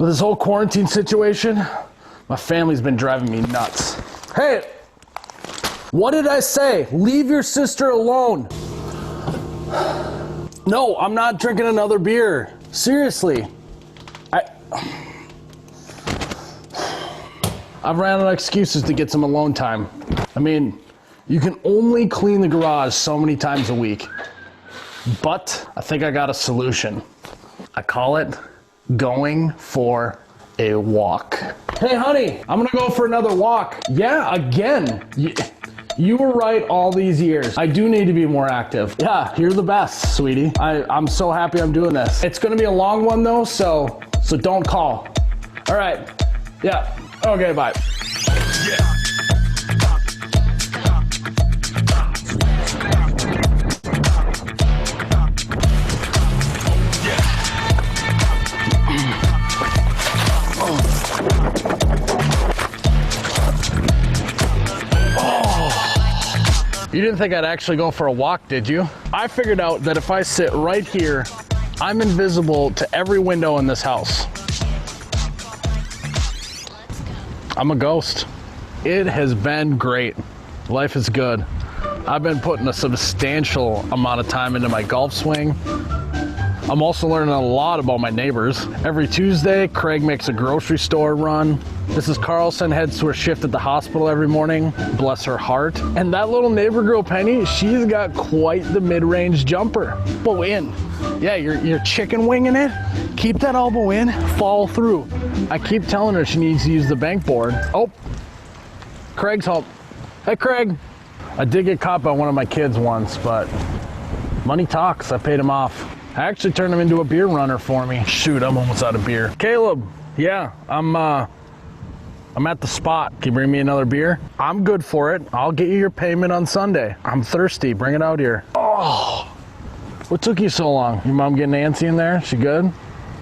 With this whole quarantine situation, my family's been driving me nuts. Hey, what did I say? Leave your sister alone. No, I'm not drinking another beer. Seriously. I've ran out of excuses to get some alone time. I mean, you can only clean the garage so many times a week. But I think I got a solution. I call it going for a walk. Hey honey, I'm gonna go for another walk. Yeah, again. You were right all these years. I do need to be more active. Yeah, you're the best, sweetie. I'm so happy I'm doing this. It's gonna be a long one though, so don't call. All right, yeah, okay, bye. Yeah. You didn't think I'd actually go for a walk, did you? I figured out that if I sit right here, I'm invisible to every window in this house. I'm a ghost. It has been great. Life is good. I've been putting a substantial amount of time into my golf swing. I'm also learning a lot about my neighbors. Every Tuesday, Craig makes a grocery store run. Mrs. Carlson heads to her shift at the hospital every morning, bless her heart. And that little neighbor girl, Penny, she's got quite the mid-range jumper. Elbow in. Yeah, you're chicken winging it. Keep that elbow in, follow through. I keep telling her she needs to use the bank board. Oh, Craig's home. Hey, Craig. I did get caught by one of my kids once, but money talks. I paid him off. I actually turned him into a beer runner for me. Shoot, I'm almost out of beer. Caleb, yeah, I'm at the spot. Can you bring me another beer? I'm good for it. I'll get you your payment on Sunday. I'm thirsty. Bring it out here. Oh, what took you so long? Your mom getting antsy in there? She good?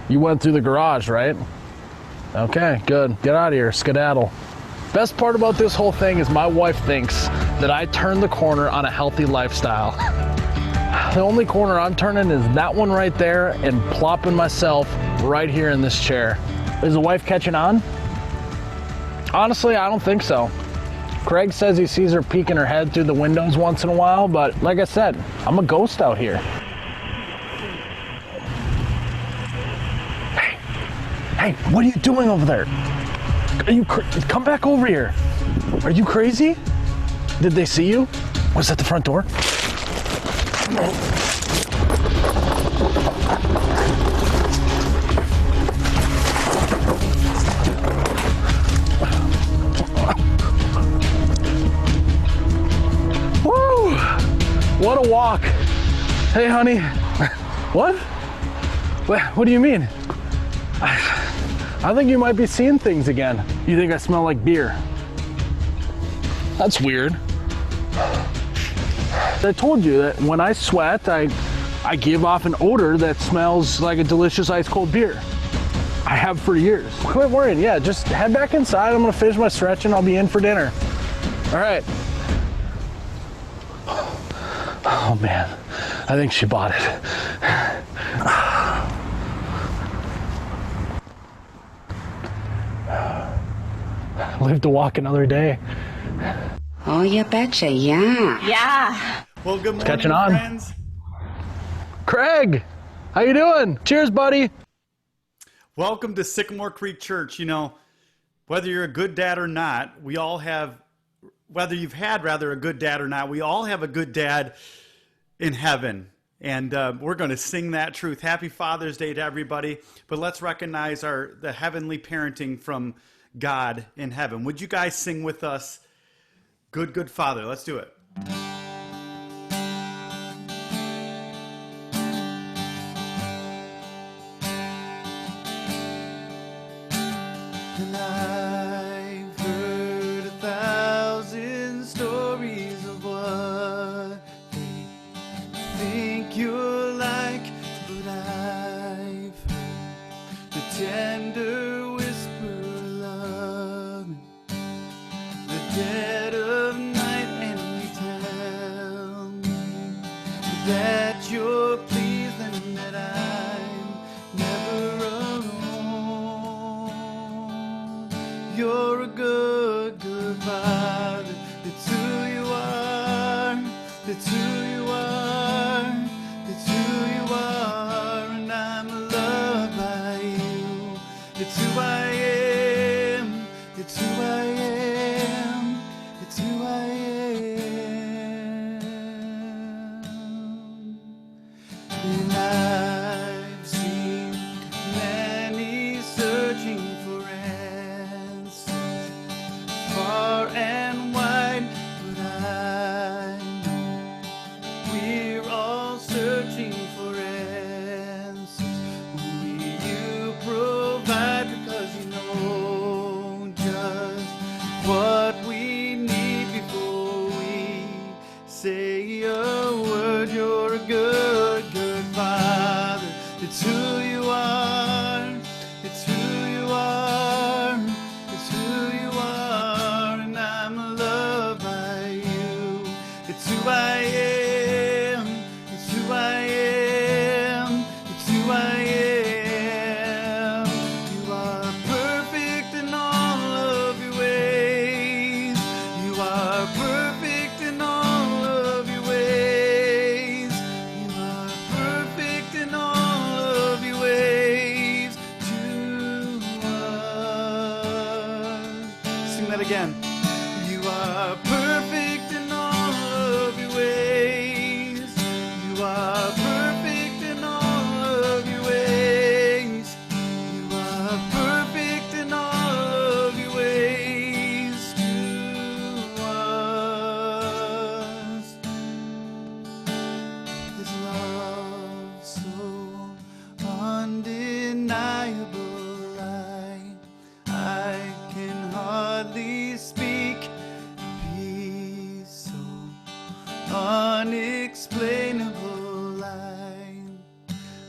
You went through the garage, right? Okay, good. Get out of here. Skedaddle. Best part about this whole thing is my wife thinks that I turned the corner on a healthy lifestyle. The only corner I'm turning is that one right there and plopping myself right here in this chair. Is the wife catching on? Honestly, I don't think so. Craig says he sees her peeking her head through the windows once in a while, but like I said, I'm a ghost out here. Hey, what are you doing over there? Come back over here. Are you crazy? Did they see you? Was that the front door? Woo! What a walk. Hey, honey. What? What do you mean? I think you might be seeing things again. You think I smell like beer? That's weird. I told you that when I sweat, I give off an odor that smells like a delicious ice cold beer. I have for years. Quit worrying, yeah, just head back inside. I'm gonna finish my stretch and I'll be in for dinner. All right. Oh man, I think she bought it. Live to walk another day. Oh, you betcha, yeah. Yeah. Well, good morning, Catching on. friends. Craig, how you doing? Cheers, buddy. Welcome to Sycamore Creek Church. You know, whether you're a good dad or not, we all have, whether you've had rather a good dad or not, we all have a good dad in heaven. And we're going to sing that truth. Happy Father's Day to everybody. But let's recognize the heavenly parenting from God in heaven. Would you guys sing with us? Good, good Father. Let's do it. And I've heard 1,000 stories of what they think you're like, but I've heard the tender whisper of love, the dead of night, and you tell me that you're pleased and that I'm never alone. It's who you are. It's who you are, and I'm loved by you. It's who I am. It's who I am. It's who I am. And I've seen many searching for answers far and wide, but we're all searching for answers. Only you provide, because you know just what we need before we say a word. You're a good, good Father. It's who you are. It's who you are. It's who you are, and I'm loved by you. It's who I am. It's who I am. It's who I am. You are perfect in all of your ways. You are perfect in all of your ways. You are perfect in all of your ways to us. Sing that again. You are perfect in all of your ways. You are perfect in all of your ways. You are perfect in all of your ways to us. This love so undeniable, I can hardly speak. Peace so unexplainable,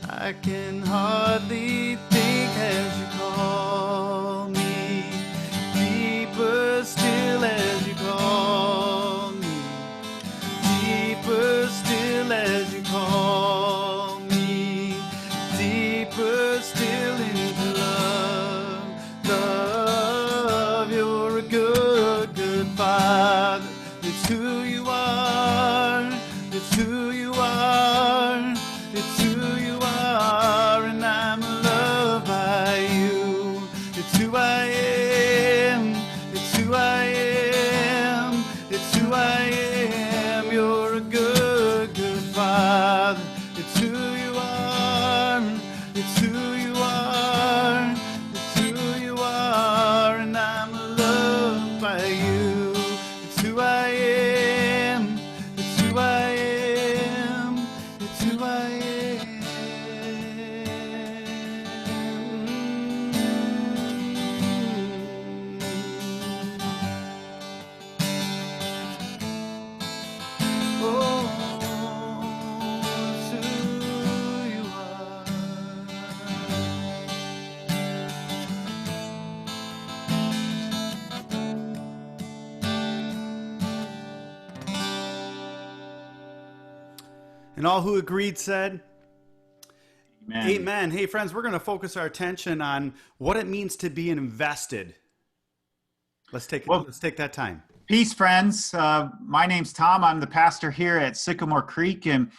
I can hardly think as you call me. Deeper still as you call me. Deeper still as you call me. Deeper still into love. Love, you're a good, good Father. It's who you are. It's who you are. It's who you are, and I'm loved by you. It's who I am. It's who I am. It's who I am. You're a good, good Father. It's who you are. It's who you are. It's who you are, and I'm loved by you. It's who I am. It's who I am. It's who I am. Oh, it's who you are. And all who agreed said, Amen. Amen. Hey, friends, we're going to focus our attention on what it means to be invested. Let's take that time. Peace, friends. My name's Tom. I'm the pastor here at Sycamore Creek, and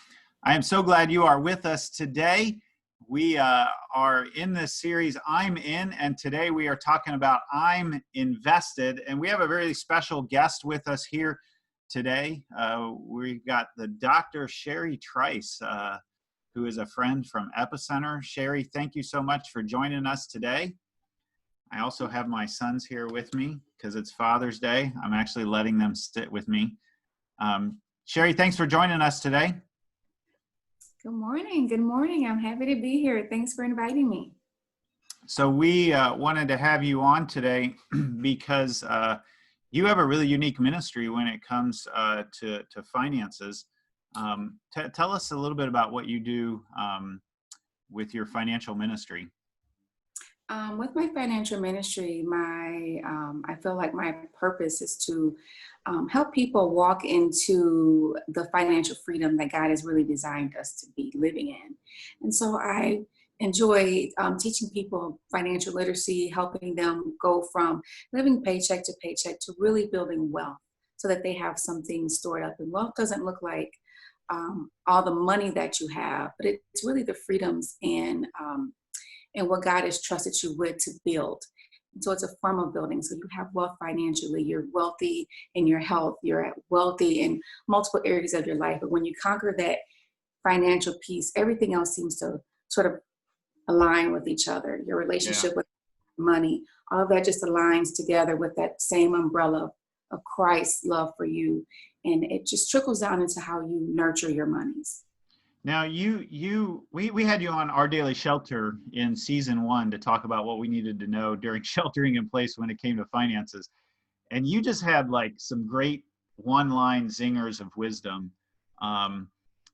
I am so glad you are with us today. We are in this series, I'm In, and today we are talking about I'm Invested, and we have a very special guest with us here today. We've got the Dr. Sherry Trice, who is a friend from Epicenter. Sherry, thank you so much for joining us today. I also have my sons here with me because it's Father's Day. I'm actually letting them sit with me. Sherry, thanks for joining us today. Good morning. Good morning. I'm happy to be here. Thanks for inviting me. So we wanted to have you on today because you have a really unique ministry when it comes to finances. Tell us a little bit about what you do with your financial ministry. With my financial ministry, I feel like my purpose is to help people walk into the financial freedom that God has really designed us to be living in. And so I enjoy teaching people financial literacy, helping them go from living paycheck to paycheck to really building wealth so that they have something stored up. And wealth doesn't look like all the money that you have, but it's really the freedoms and what God has trusted you with to build. And so it's a form of building. So you have wealth financially, you're wealthy in your health, you're wealthy in multiple areas of your life. But when you conquer that financial piece, everything else seems to sort of align with each other. Your relationship with money, all of that just aligns together with that same umbrella of Christ's love for you. And it just trickles down into how you nurture your monies. Now, we had you on Our Daily Shelter in season 1 to talk about what we needed to know during sheltering in place when it came to finances. And you just had like some great one-line zingers of wisdom.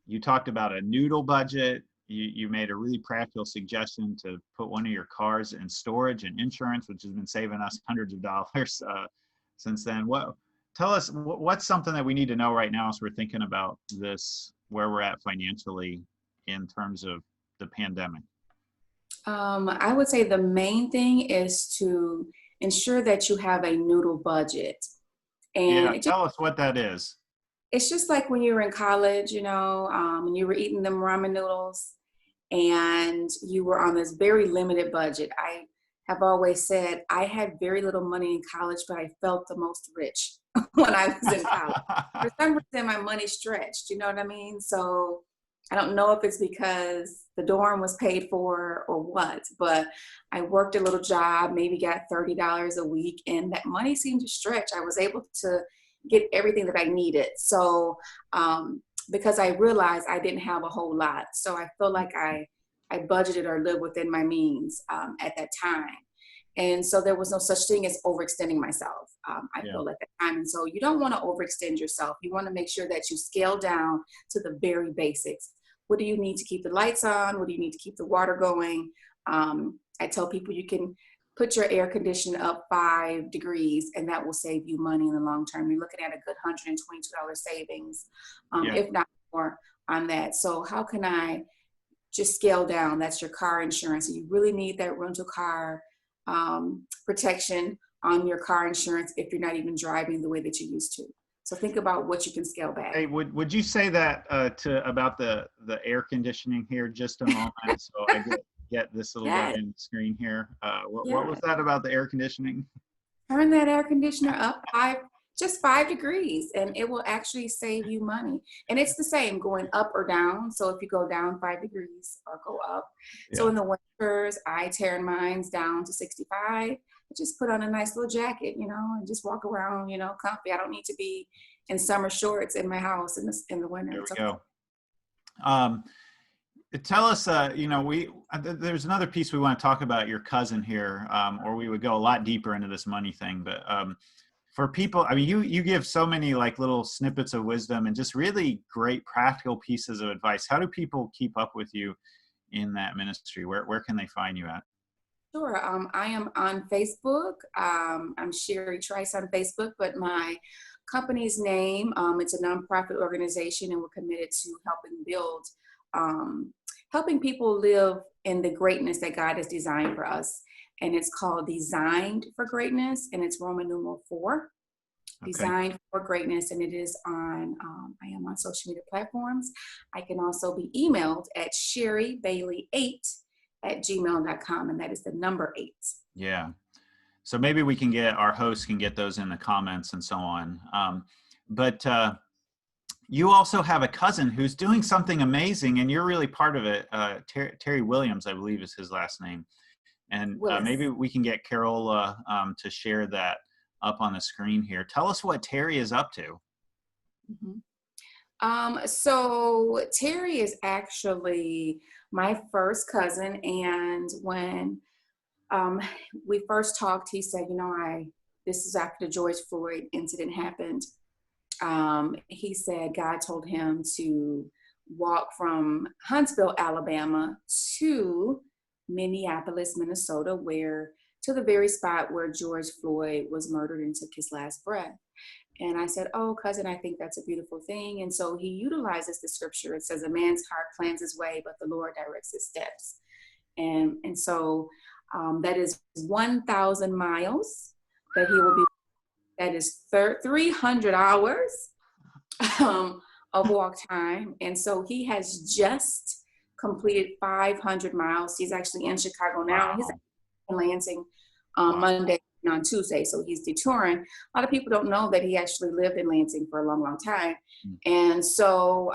You talked about a noodle budget. You made a really practical suggestion to put one of your cars in storage and insurance, which has been saving us hundreds of dollars since then. Tell us what's something that we need to know right now as we're thinking about this, where we're at financially in terms of the pandemic? I would say the main thing is to ensure that you have a noodle budget. And tell us what that is. It's just like when you were in college, when you were eating them ramen noodles and you were on this very limited budget. I have always said I had very little money in college, but I felt the most rich when I was in college. For some reason, my money stretched, you know what I mean? So I don't know if it's because the dorm was paid for or what, but I worked a little job, maybe got $30 a week, and that money seemed to stretch. I was able to get everything that I needed. So because I realized I didn't have a whole lot. So I feel like I budgeted or lived within my means at that time. And so there was no such thing as overextending myself, I feel at that time. And so you don't want to overextend yourself. You want to make sure that you scale down to the very basics. What do you need to keep the lights on? What do you need to keep the water going? I tell people you can put your air conditioner up 5 degrees and that will save you money in the long term. You're looking at a good $122 savings, if not more on that. So how can I just scale down? That's your car insurance. So you really need that rental car protection on your car insurance if you're not even driving the way that you used to. So think about what you can scale back. Hey, would you say that about the air conditioning here just a moment so I get this little bit in the screen here? What was that about the air conditioning? Turn that air conditioner up just 5 degrees and it will actually save you money. And it's the same going up or down. So if you go down 5 degrees or go up. So in the winters, I turn mine down to 65. I just put on a nice little jacket, and just walk around, comfy. I don't need to be in summer shorts in my house in the winter. There we go. Tell us, there's another piece we want to talk about your cousin here, or we would go a lot deeper into this money thing. But for people, I mean, you give so many like little snippets of wisdom and just really great practical pieces of advice. How do people keep up with you in that ministry? Where can they find you at? Sure. I am on Facebook. I'm Sherry Trice on Facebook, but my company's name, it's a nonprofit organization, and we're committed to helping people live in the greatness that God has designed for us. And it's called Designed for Greatness, and it's Roman numeral 4. Okay. Designed for Greatness, and it is on, I am on social media platforms. I can also be emailed at sherrybailey8@gmail.com, and that is the number 8. Yeah. So maybe our hosts can get those in the comments and so on. But you also have a cousin who's doing something amazing, and you're really part of it. Terry Williams, I believe is his last name. And maybe we can get Carola to share that up on the screen here. Tell us what Terry is up to. Mm-hmm. So Terry is actually my first cousin, and when we first talked, he said, this is after the George Floyd incident happened. He said God told him to walk from Huntsville, Alabama to Minneapolis, Minnesota, to the very spot where George Floyd was murdered and took his last breath. And I said, oh, cousin, I think that's a beautiful thing. And so he utilizes the scripture. It says, a man's heart plans his way, but the Lord directs his steps. And so that is 1,000 miles that he will be that is 300 hours of walk time. And so he has just completed 500 miles. He's actually in Chicago now. Wow. He's in Lansing Monday and on Tuesday. So he's detouring. A lot of people don't know that he actually lived in Lansing for a long, long time. And so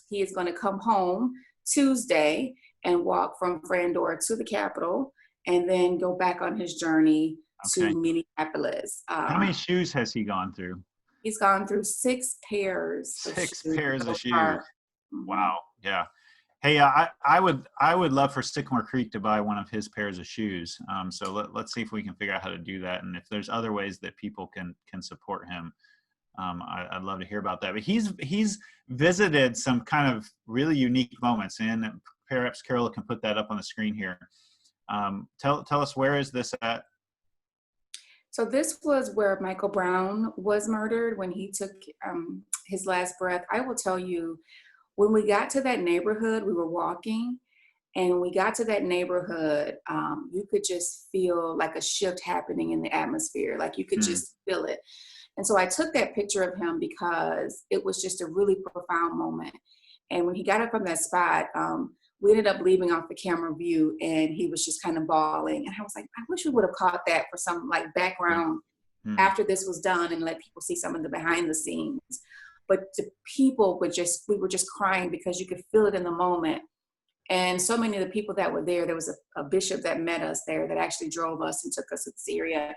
he is going to come home Tuesday and walk from Frandor to the Capitol and then go back on his journey to Minneapolis. How many shoes has he gone through? He's gone through 6 pairs. Six pairs of shoes. far. Wow. Yeah. Hey, I would love for Sycamore Creek to buy one of his pairs of shoes. So let's see if we can figure out how to do that, and if there's other ways that people can support him. I'd love to hear about that. But he's visited some kind of really unique moments, and perhaps Carol can put that up on the screen here. Tell us, where is this at? So this was where Michael Brown was murdered when he took his last breath. I will tell you, when we got to that neighborhood, we were walking, and when we got to that neighborhood, you could just feel like a shift happening in the atmosphere. Like you could just feel it. And so I took that picture of him because it was just a really profound moment. And when he got up from that spot, we ended up leaving off the camera view, and he was just kind of bawling. And I was like, I wish we would have caught that for some like background after this was done and let people see some of the behind the scenes. But the people we were just crying because you could feel it in the moment. And so many of the people that were there was a bishop that met us there that actually drove us and took us to this area.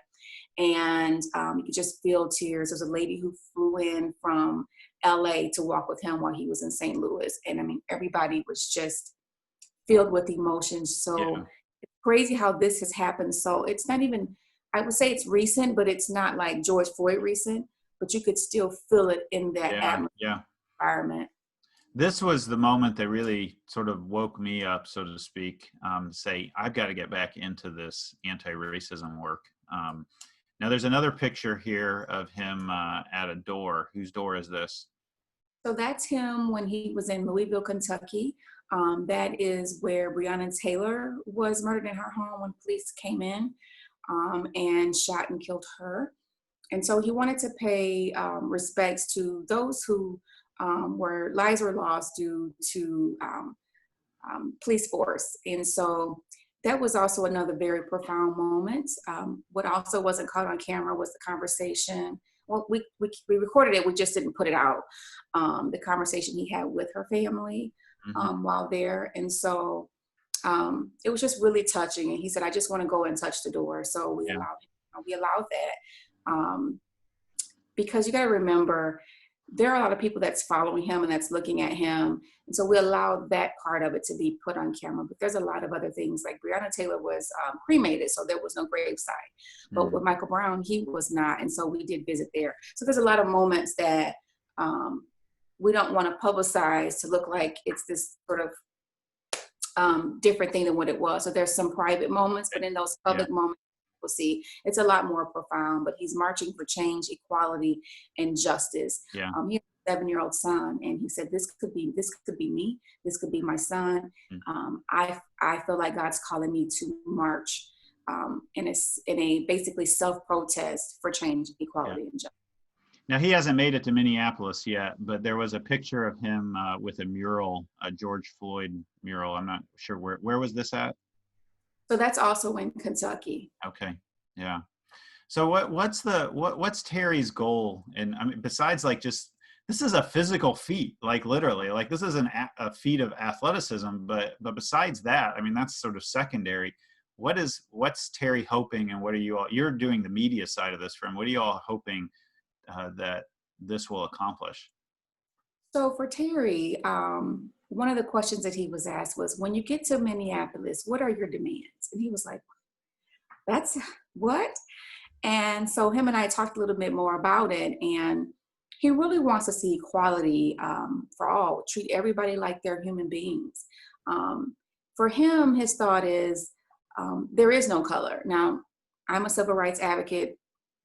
And you could just feel tears. There was a lady who flew in from LA to walk with him while he was in St. Louis. And I mean, everybody was just filled with emotions. So it's crazy how this has happened. So it's not even, I would say it's recent, but it's not like George Floyd recent, but you could still feel it in that environment. This was the moment that really sort of woke me up, so to speak, to say, I've got to get back into this anti-racism work. Now there's another picture here of him at a door. Whose door is this? So that's him when he was in Louisville, Kentucky. That is where Breonna Taylor was murdered in her home when police came in and shot and killed her. And so he wanted to pay respects to those who where lives were lost due to police force. And so that was also another very profound moment. What also wasn't caught on camera was the conversation. Well, we recorded it, we just didn't put it out. The conversation he had with her family while there. And so it was just really touching. And he said, I just want to go and touch the door. So we allowed that. Because you got to remember, there are a lot of people that's following him and that's looking at him. And so we allowed that part of it to be put on camera. But there's a lot of other things, like Breonna Taylor was cremated, so there was no gravesite. But with Michael Brown, he was not. And so we did visit there. So there's a lot of moments that we don't want to publicize to look like it's this sort of different thing than what it was. So there's some private moments, but in those public moments, we'll see it's a lot more profound. But he's marching for change, equality, and justice. He has a 7-year-old son, and he said, this could be me, this could be my son. I feel like God's calling me to march in a basically self-protest for change, equality, and justice. Now, he hasn't made it to Minneapolis yet, but there was a picture of him with a mural, a George Floyd mural. I'm not sure where was this at? So that's also in Kentucky. Okay, yeah. So what's Terry's goal? And I mean, besides like just, this is a physical feat, like literally, like this is a feat of athleticism, but besides that, I mean, that's sort of secondary. What's Terry hoping, and what are you all, you're doing the media side of this for him, what are you all hoping that this will accomplish? So for Terry, one of the questions that he was asked was, when you get to Minneapolis, what are your demands? And he was like, that's what? And so him and I talked a little bit more about it, and he really wants to see equality for all, treat everybody like they're human beings. For him, his thought is, there is no color. Now, I'm a civil rights advocate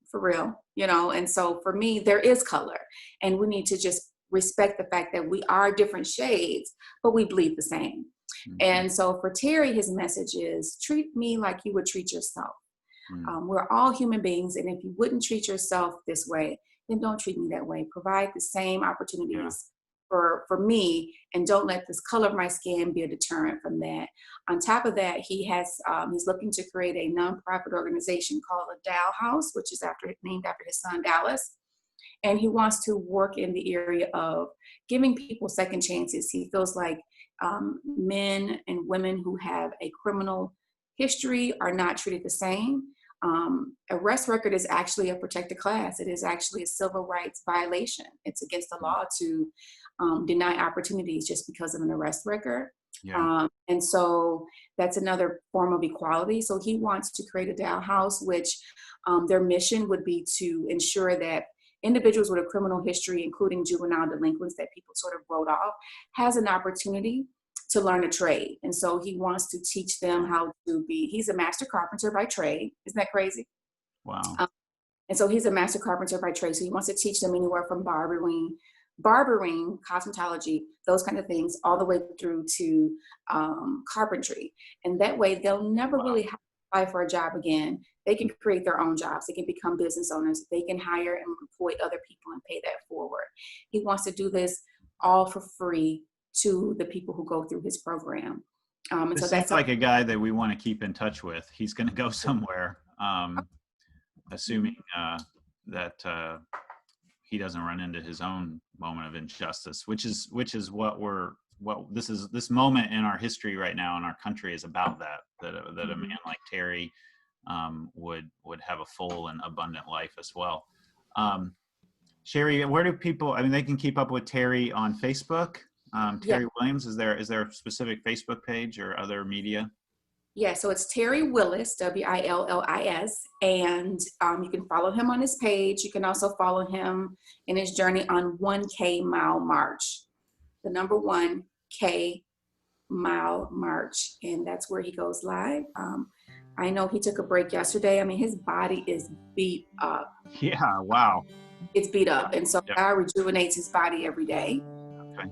for real, and so for me, there is color, and we need to just respect the fact that we are different shades, but we bleed the same. And so for Terry, his message is, treat me like you would treat yourself. We're all human beings, and if you wouldn't treat yourself this way, then don't treat me that way. Provide the same opportunities for me, and don't let this color of my skin be a deterrent from that. On top of that, he's looking to create a nonprofit organization called the Dow House, which is named after his son Dallas. And he wants to work in the area of giving people second chances. He feels like men and women who have a criminal history are not treated the same. Arrest record is actually a protected class. It is actually a civil rights violation. It's against the law to deny opportunities just because of an arrest record. And so that's another form of equality. So he wants to create a Dow House, which their mission would be to ensure that individuals with a criminal history, including juvenile delinquents that people sort of wrote off, has an opportunity to learn a trade. And so he wants to teach them how to he's a master carpenter by trade. Isn't that crazy? Wow. And so he's a master carpenter by trade. So he wants to teach them anywhere from barbering, cosmetology, those kind of things, all the way through to carpentry. And that way they'll never really have to apply for a job again. They can create their own jobs. They can become business owners. They can hire and employ other people and pay that forward. He wants to do this all for free to the people who go through his program. And this so that's seems like a guy that we want to keep in touch with. He's going to go somewhere, assuming that he doesn't run into his own moment of injustice, which is this moment in our history right now in our country is about that a man like Terry would have a full and abundant life as well. Sherry, where do people, they can keep up with Terry on Facebook? Terry Williams, is there a specific Facebook page or other media? Yeah, so it's Terry Willis, Willis, and you can follow him on his page. You can also follow him in his journey on 1K Mile March, the number 1K Mile March, and that's where he goes live. I know he took a break yesterday. His body is beat up. Yeah, wow. It's beat up, and so God rejuvenates his body every day. Okay.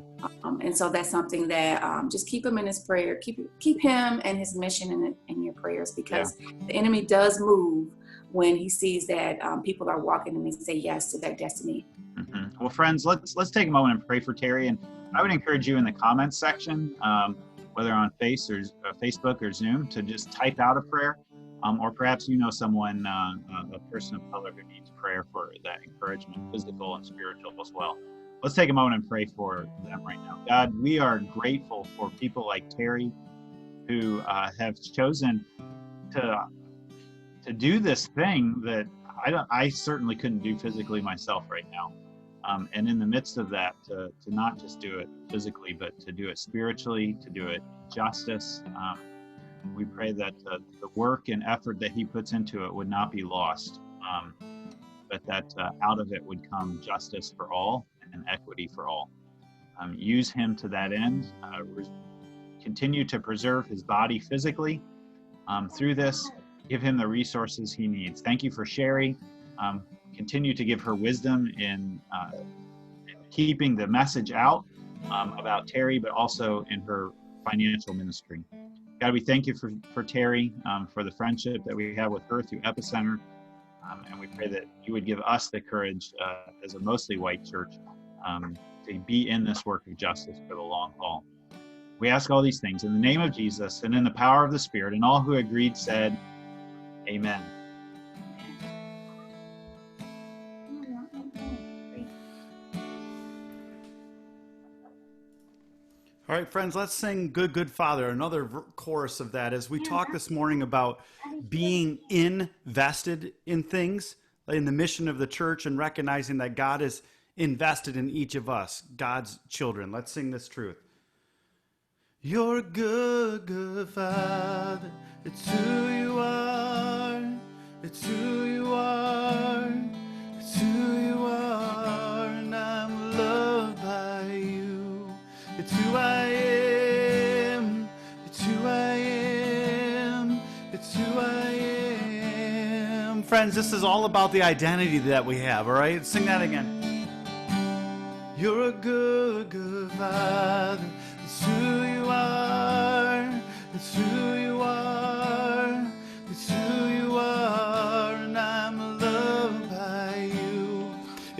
And so that's something that just keep him in his prayer. Keep him and his mission in your prayers, because the enemy does move when he sees that people are walking and they say yes to their destiny. Mm-hmm. Well, friends, let's take a moment and pray for Terry. And I would encourage you in the comments section, whether on Facebook or Zoom, to just type out a prayer, or perhaps someone, a person of color who needs prayer for that encouragement, physical and spiritual as well. Let's take a moment and pray for them right now. God, we are grateful for people like Terry who have chosen to do this thing that I certainly couldn't do physically myself right now. And in the midst of that, to not just do it physically, but to do it spiritually, to do it justice. We pray that the work and effort that he puts into it would not be lost, but that out of it would come justice for all and equity for all. Use him to that end. Continue to preserve his body physically through this. Give him the resources he needs. Thank you for Sherry. Continue to give her wisdom in keeping the message out about Terry, but also in her financial ministry. God, we thank you for Terry, for the friendship that we have with her through Epicenter. And we pray that you would give us the courage as a mostly white church to be in this work of justice for the long haul. We ask all these things in the name of Jesus and in the power of the Spirit, and all who agreed said, Amen. All right, friends, let's sing Good, Good Father, another chorus of that, as we talk this morning about being invested in things, in the mission of the church, and recognizing that God is invested in each of us, God's children. Let's sing this truth. You're a good, good Father. It's who you are. It's who you are. It's who you are. And I'm loved by you. It's who I am. It's who I am. It's who I am. Friends, this is all about the identity that we have, all right? Sing that again. You're a good, good Father. It's who you are. It's who you are. It's who you are.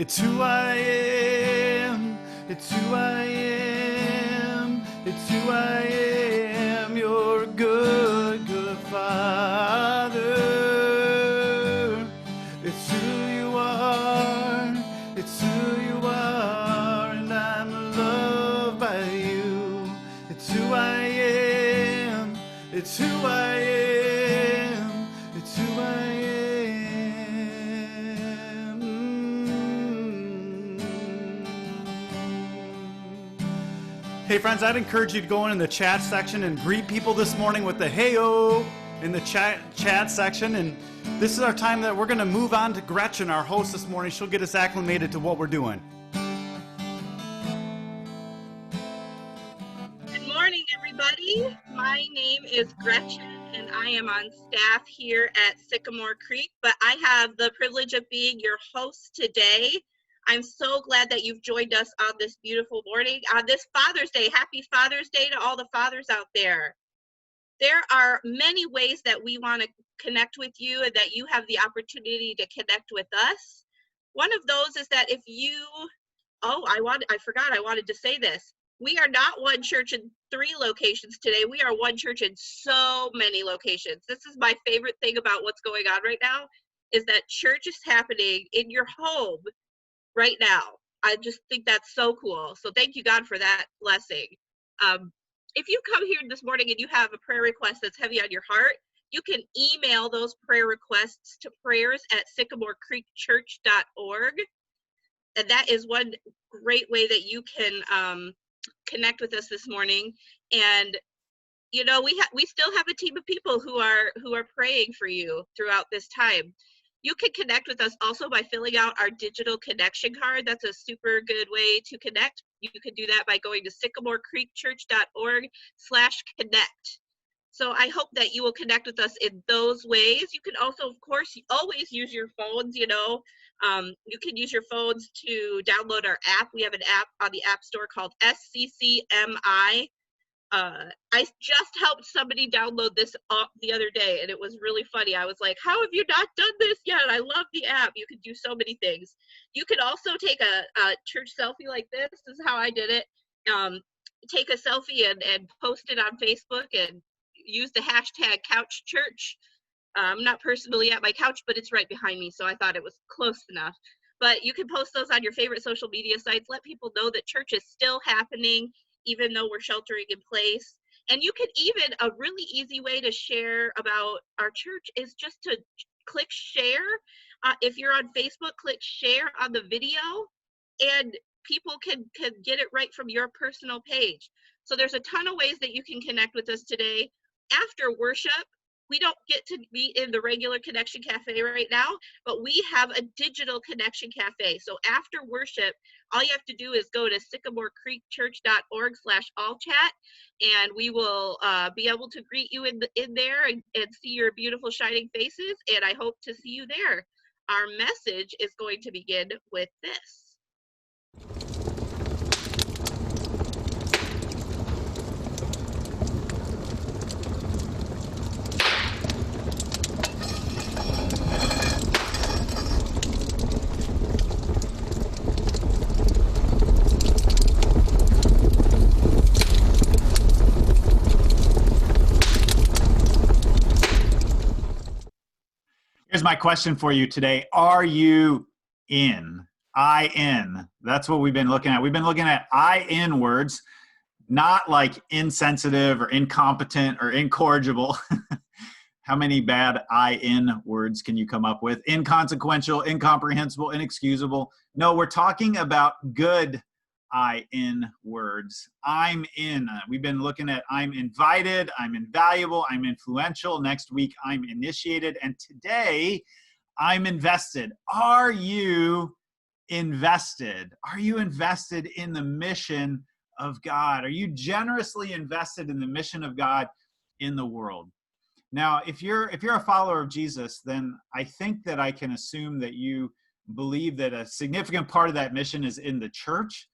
It's who I am. It's who I am. It's who I am. You're a good, good Father. It's who you are. It's who you are. And I'm loved by you. It's who I am. It's who I am. It's who I am. Hey friends, I'd encourage you to go in the chat section and greet people this morning with the hey-o in the chat section. And this is our time that we're going to move on to Gretchen, our host this morning. She'll get us acclimated to what we're doing. Good morning, everybody. My name is Gretchen, and I am on staff here at Sycamore Creek, but I have the privilege of being your host today. I'm so glad that you've joined us on this beautiful morning, on this Father's Day. Happy Father's Day to all the fathers out there. There are many ways that we want to connect with you and that you have the opportunity to connect with us. One of those is that if you, I forgot I wanted to say this. We are not one church in 3 locations today. We are one church in so many locations. This is my favorite thing about what's going on right now, is that church is happening in your home right now. I just think that's so cool. So thank you, God, for that blessing. If you come here this morning and you have a prayer request that's heavy on your heart, you can email those prayer requests to prayers@sycamorecreekchurch.org. And that is one great way that you can connect with us this morning. And you know, we still have a team of people who are praying for you throughout this time. You can connect with us also by filling out our digital connection card. That's a super good way to connect. You can do that by going to sycamorecreekchurch.org/connect. So I hope that you will connect with us in those ways. You can also, of course, always use your phones, you know. You can use your phones to download our app. We have an app on the App Store called SCCMI. I just helped somebody download this the other day, and it was really funny. I was like, how have you not done this yet? I love the app. You can do so many things. You can also take a church selfie like this. This is how I did it. Take a selfie and post it on Facebook and use the hashtag #CouchChurch. I'm not personally at my couch, but it's right behind me, so I thought it was close enough. But you can post those on your favorite social media sites. Let people know that church is still happening, even though we're sheltering in place. And you can even, a really easy way to share about our church is just to click share. If you're on Facebook, click share on the video, and people can get it right from your personal page. So there's a ton of ways that you can connect with us today. After worship, we don't get to be in the regular Connection Cafe right now, but we have a digital Connection Cafe. So after worship, all you have to do is go to sycamorecreekchurch.org/all-chat, and we will be able to greet you in there and see your beautiful shining faces, and I hope to see you there. Our message is going to begin with this. Here's my question for you today. Are you in? I-N. That's what we've been looking at. We've been looking at I-N words, not like insensitive or incompetent or incorrigible. How many bad I-N words can you come up with? Inconsequential, incomprehensible, inexcusable. No, we're talking about good I-N words. I'm in. We've been looking at I'm invited, I'm invaluable, I'm influential. Next week, I'm initiated. And today, I'm invested. Are you invested? Are you invested in the mission of God? Are you generously invested in the mission of God in the world? Now, if you're a follower of Jesus, then I think that I can assume that you believe that a significant part of that mission is in the church.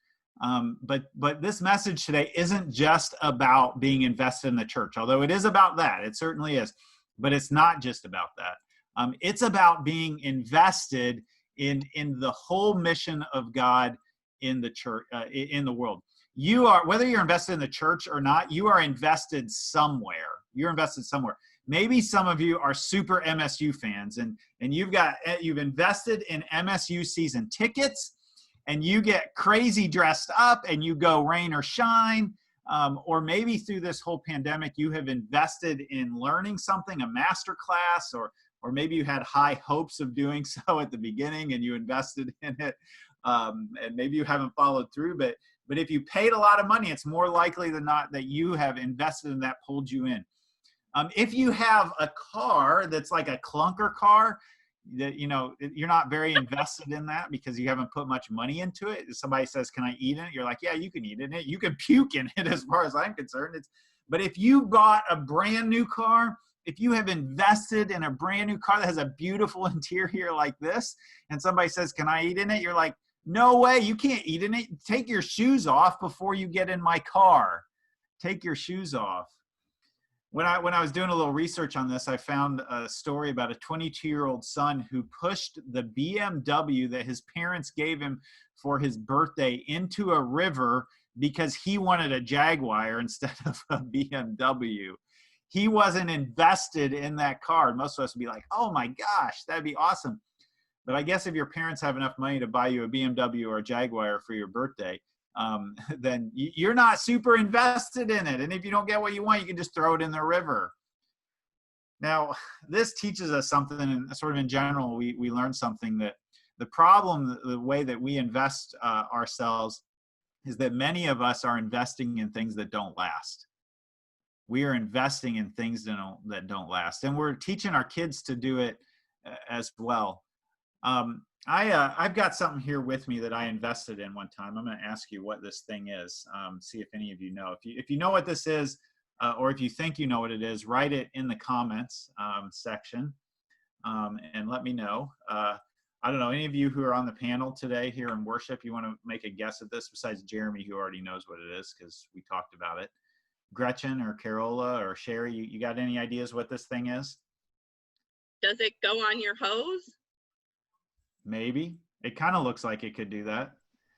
But this message today isn't just about being invested in the church, although it is about that. It certainly is. But it's not just about that. It's about being invested in the whole mission of God in the church, in the world. You are, whether you're invested in the church or not, you are invested somewhere. You're invested somewhere. Maybe some of you are super MSU fans, and you've invested in MSU season tickets, and you get crazy dressed up and you go rain or shine. Or maybe through this whole pandemic, you have invested in learning something, a master class, or maybe you had high hopes of doing so at the beginning and you invested in it. And maybe you haven't followed through, but if you paid a lot of money, it's more likely than not that you have invested in that pulled you in. If you have a car that's like a clunker car, that, you know, you're not very invested in that because you haven't put much money into it. If somebody says, can I eat in it? You're like, yeah, you can eat in it. You can puke in it as far as I'm concerned. But if you bought a brand new car, if you have invested in a brand new car that has a beautiful interior like this, and somebody says, can I eat in it? You're like, no way, you can't eat in it. Take your shoes off before you get in my car. Take your shoes off. When I was doing a little research on this, I found a story about a 22-year-old son who pushed the BMW that his parents gave him for his birthday into a river because he wanted a Jaguar instead of a BMW. He wasn't invested in that car. Most of us would be like, oh my gosh, that'd be awesome. But I guess if your parents have enough money to buy you a BMW or a Jaguar for your birthday, then you're not super invested in it. And if you don't get what you want, you can just throw it in the river. Now, this teaches us something, and sort of in general, we learn something, that the problem, the way that we invest ourselves, is that many of us are investing in things that don't last. We are investing in things that don't last. And we're teaching our kids to do it as well. I've got something here with me that I invested in one time. I'm going to ask you what this thing is. See if any of you know. If you know what this is, or if you think you know what it is, write it in the comments section, and let me know. I don't know, any of you who are on the panel today here in worship, you want to make a guess at this, besides Jeremy, who already knows what it is because we talked about it. Gretchen or Carola or Sherry, you got any ideas what this thing is? Does it go on your hose? Maybe. It kind of looks like it could do that.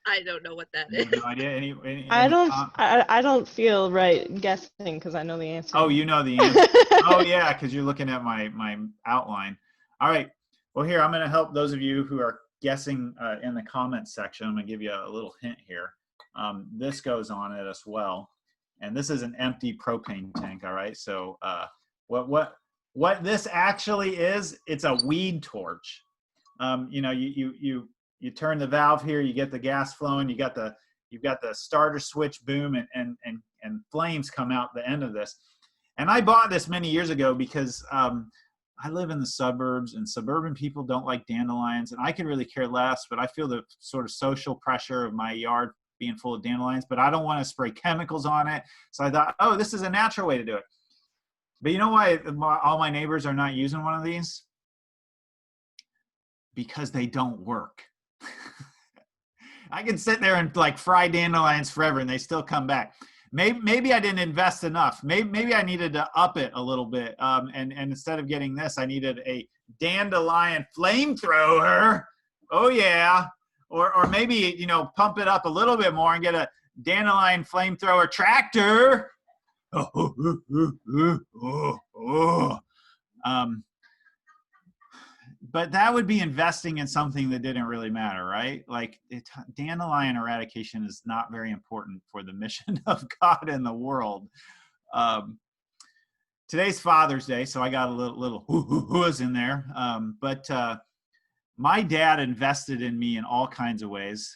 I don't know what that You have is. no idea? Any I don't feel right guessing because I know the answer. Oh, you know the answer. Oh yeah, because you're looking at my outline. All right. Well, here, I'm going to help those of you who are guessing in the comments section. I'm going to give you a little hint here. This goes on it as well. And this is an empty propane tank, all right? So what this actually is, it's a weed torch. You know, you turn the valve here, you get the gas flowing, you've got the starter switch, boom, and flames come out the end of this. And I bought this many years ago because I live in the suburbs, and suburban people don't like dandelions, and I could really care less, but I feel the sort of social pressure of my yard being full of dandelions, but I don't want to spray chemicals on it. So I thought, oh, this is a natural way to do it. But you know why all my neighbors are not using one of these? Because they don't work. I can sit there and like fry dandelions forever and they still come back. Maybe I didn't invest enough. Maybe I needed to up it a little bit. And instead of getting this, I needed a dandelion flamethrower. Oh yeah. Or maybe, you know, pump it up a little bit more and get a dandelion flamethrower tractor. But that would be investing in something that didn't really matter, right? Like dandelion eradication is not very important for the mission of God in the world. Today's Father's Day, so I got a little who's in there. But my dad invested in me in all kinds of ways.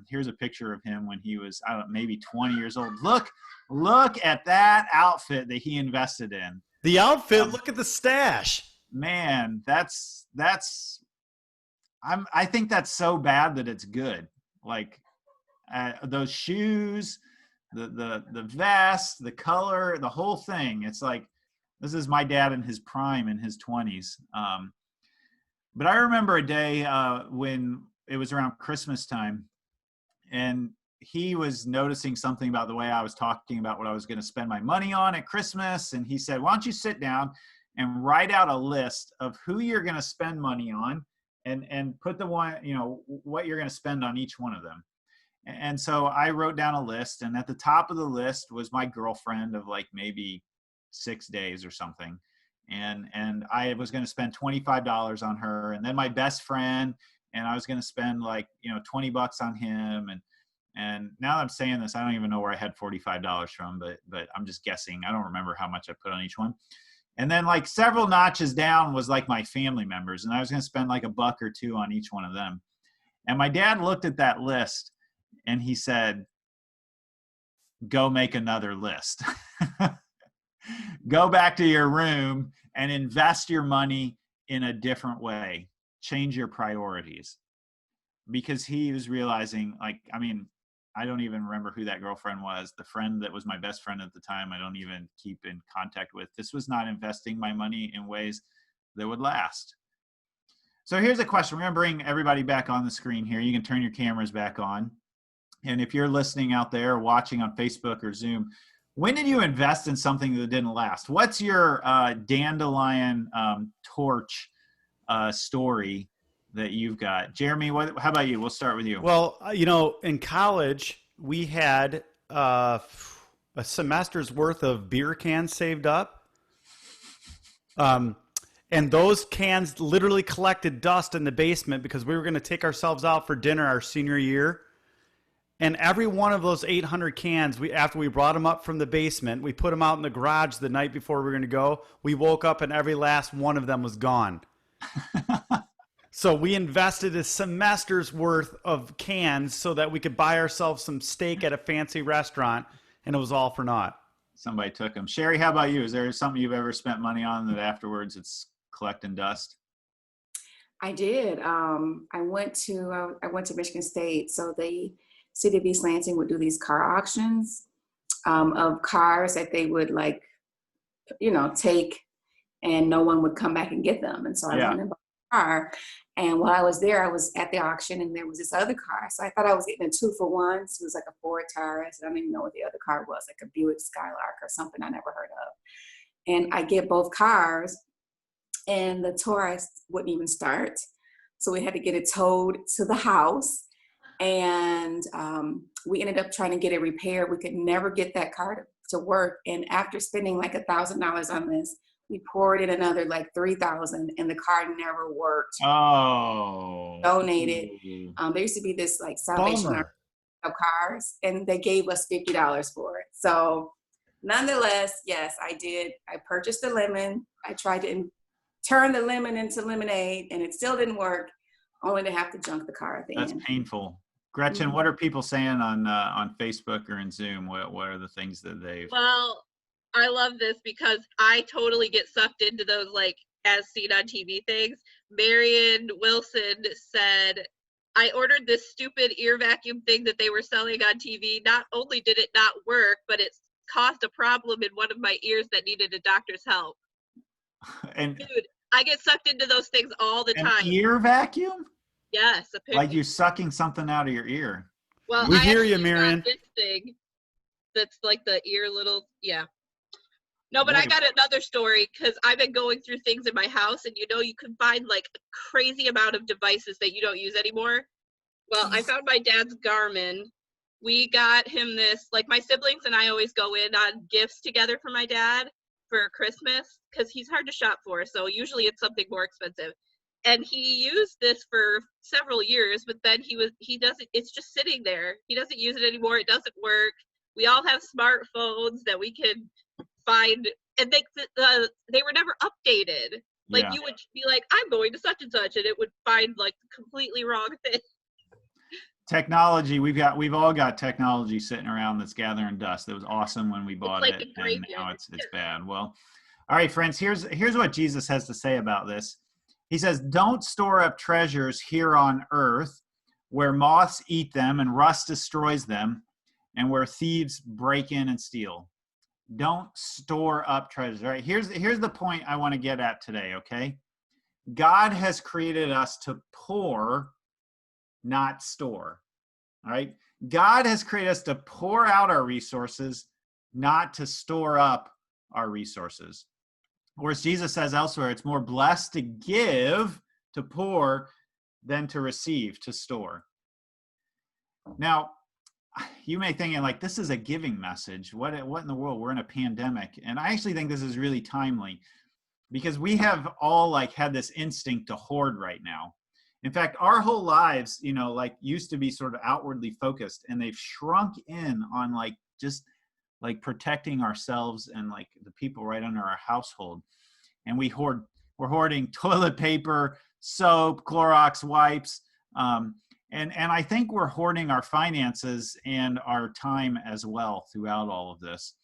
Here's a picture of him when he was, I don't know, maybe 20 years old. Look at that outfit that he invested in. The outfit, look at the stash. Man, I think that's so bad that it's good. Like those shoes, the vest, the color, the whole thing. It's like, this is my dad in his prime in his 20s. But I remember a day when it was around Christmas time, and he was noticing something about the way I was talking about what I was going to spend my money on at Christmas. And he said, why don't you sit down and write out a list of who you're going to spend money on and put the one, what you're going to spend on each one of them. And so I wrote down a list, and at the top of the list was my girlfriend of like maybe 6 days or something. And I was going to spend $25 on her, and then my best friend, and I was going to spend like, $20 on him. And now that I'm saying this, I don't even know where I had $45 from, but I'm just guessing. I don't remember how much I put on each one. And then like several notches down was like my family members, and I was going to spend like $1 or $2 on each one of them. And my dad looked at that list and he said, go make another list. Go back to your room and invest your money in a different way. Change your priorities. Because he was realizing, I don't even remember who that girlfriend was. The friend that was my best friend at the time, I don't even keep in contact with. This was not investing my money in ways that would last. So here's a question. We're going to bring everybody back on the screen here. You can turn your cameras back on. And if you're listening out there, watching on Facebook or Zoom, when did you invest in something that didn't last? What's your dandelion torch story that you've got? Jeremy, how about you? We'll start with you. Well, in college, we had a semester's worth of beer cans saved up. And those cans literally collected dust in the basement because we were going to take ourselves out for dinner our senior year. And every one of those 800 cans, after we brought them up from the basement, we put them out in the garage the night before we were going to go. We woke up and every last one of them was gone. So we invested a semester's worth of cans so that we could buy ourselves some steak at a fancy restaurant, and it was all for naught. Somebody took them. Sherry, how about you? Is there something you've ever spent money on that afterwards it's collecting dust? I did. I went to Michigan State, so the city of East Lansing would do these car auctions of cars that they would take, and no one would come back and get them. And so I went and bought a car. And while I was there, I was at the auction, and there was this other car. So I thought I was getting a 2-for-1. So it was like a Ford Taurus. I don't even know what the other car was, like a Buick Skylark or something I never heard of. And I get both cars, and the Taurus wouldn't even start. So we had to get it towed to the house. And we ended up trying to get it repaired. We could never get that car to work. And after spending like $1,000 on this, we poured in another like $3,000, and the car never worked. Oh. Donated. There used to be this like Salvation Army of cars, and they gave us $50 for it. So nonetheless, yes, I did. I purchased a lemon. I tried to turn the lemon into lemonade, and it still didn't work, only to have to junk the car at the end. That's painful. Gretchen, what are people saying on Facebook or in Zoom? What are the things that they've... Well, I love this because I totally get sucked into those, like, as seen on TV things. Marion Wilson said, I ordered this stupid ear vacuum thing that they were selling on TV. Not only did it not work, but it caused a problem in one of my ears that needed a doctor's help. And dude, I get sucked into those things all the time. Ear vacuum? Yes. Like you sucking something out of your ear. Well, we hear you, Marion. This thing that's like the ear little, yeah. No, but I got another story because I've been going through things in my house, and you can find like a crazy amount of devices that you don't use anymore. Well, I found my dad's Garmin. We got him this, like my siblings and I always go in on gifts together for my dad for Christmas because he's hard to shop for. So usually it's something more expensive. And he used this for several years, but then he doesn't, it's just sitting there. He doesn't use it anymore. It doesn't work. We all have smartphones that we can find, and they were never updated. Like you would be like, I'm going to such and such, and it would find like completely wrong thing. Technology, we've all got technology sitting around that's gathering dust. It was awesome when we bought it, and now it's bad. Well, all right, friends, here's what Jesus has to say about this. He says, don't store up treasures here on earth where moths eat them and rust destroys them, and where thieves break in and steal. Don't store up treasures. All right, here's the point I want to get at today, okay? God has created us to pour, not store. All right? God has created us to pour out our resources, not to store up our resources. Or as Jesus says elsewhere, it's more blessed to give, to pour, than to receive, to store. Now, you may think like, this is a giving message. What in the world? We're in a pandemic. And I actually think this is really timely because we have all like had this instinct to hoard right now. In fact, our whole lives, you know, like used to be sort of outwardly focused, and they've shrunk in on like just like protecting ourselves and like the people right under our household. And we're hoarding toilet paper, soap, Clorox wipes, and I think we're hoarding our finances and our time as well throughout all of this.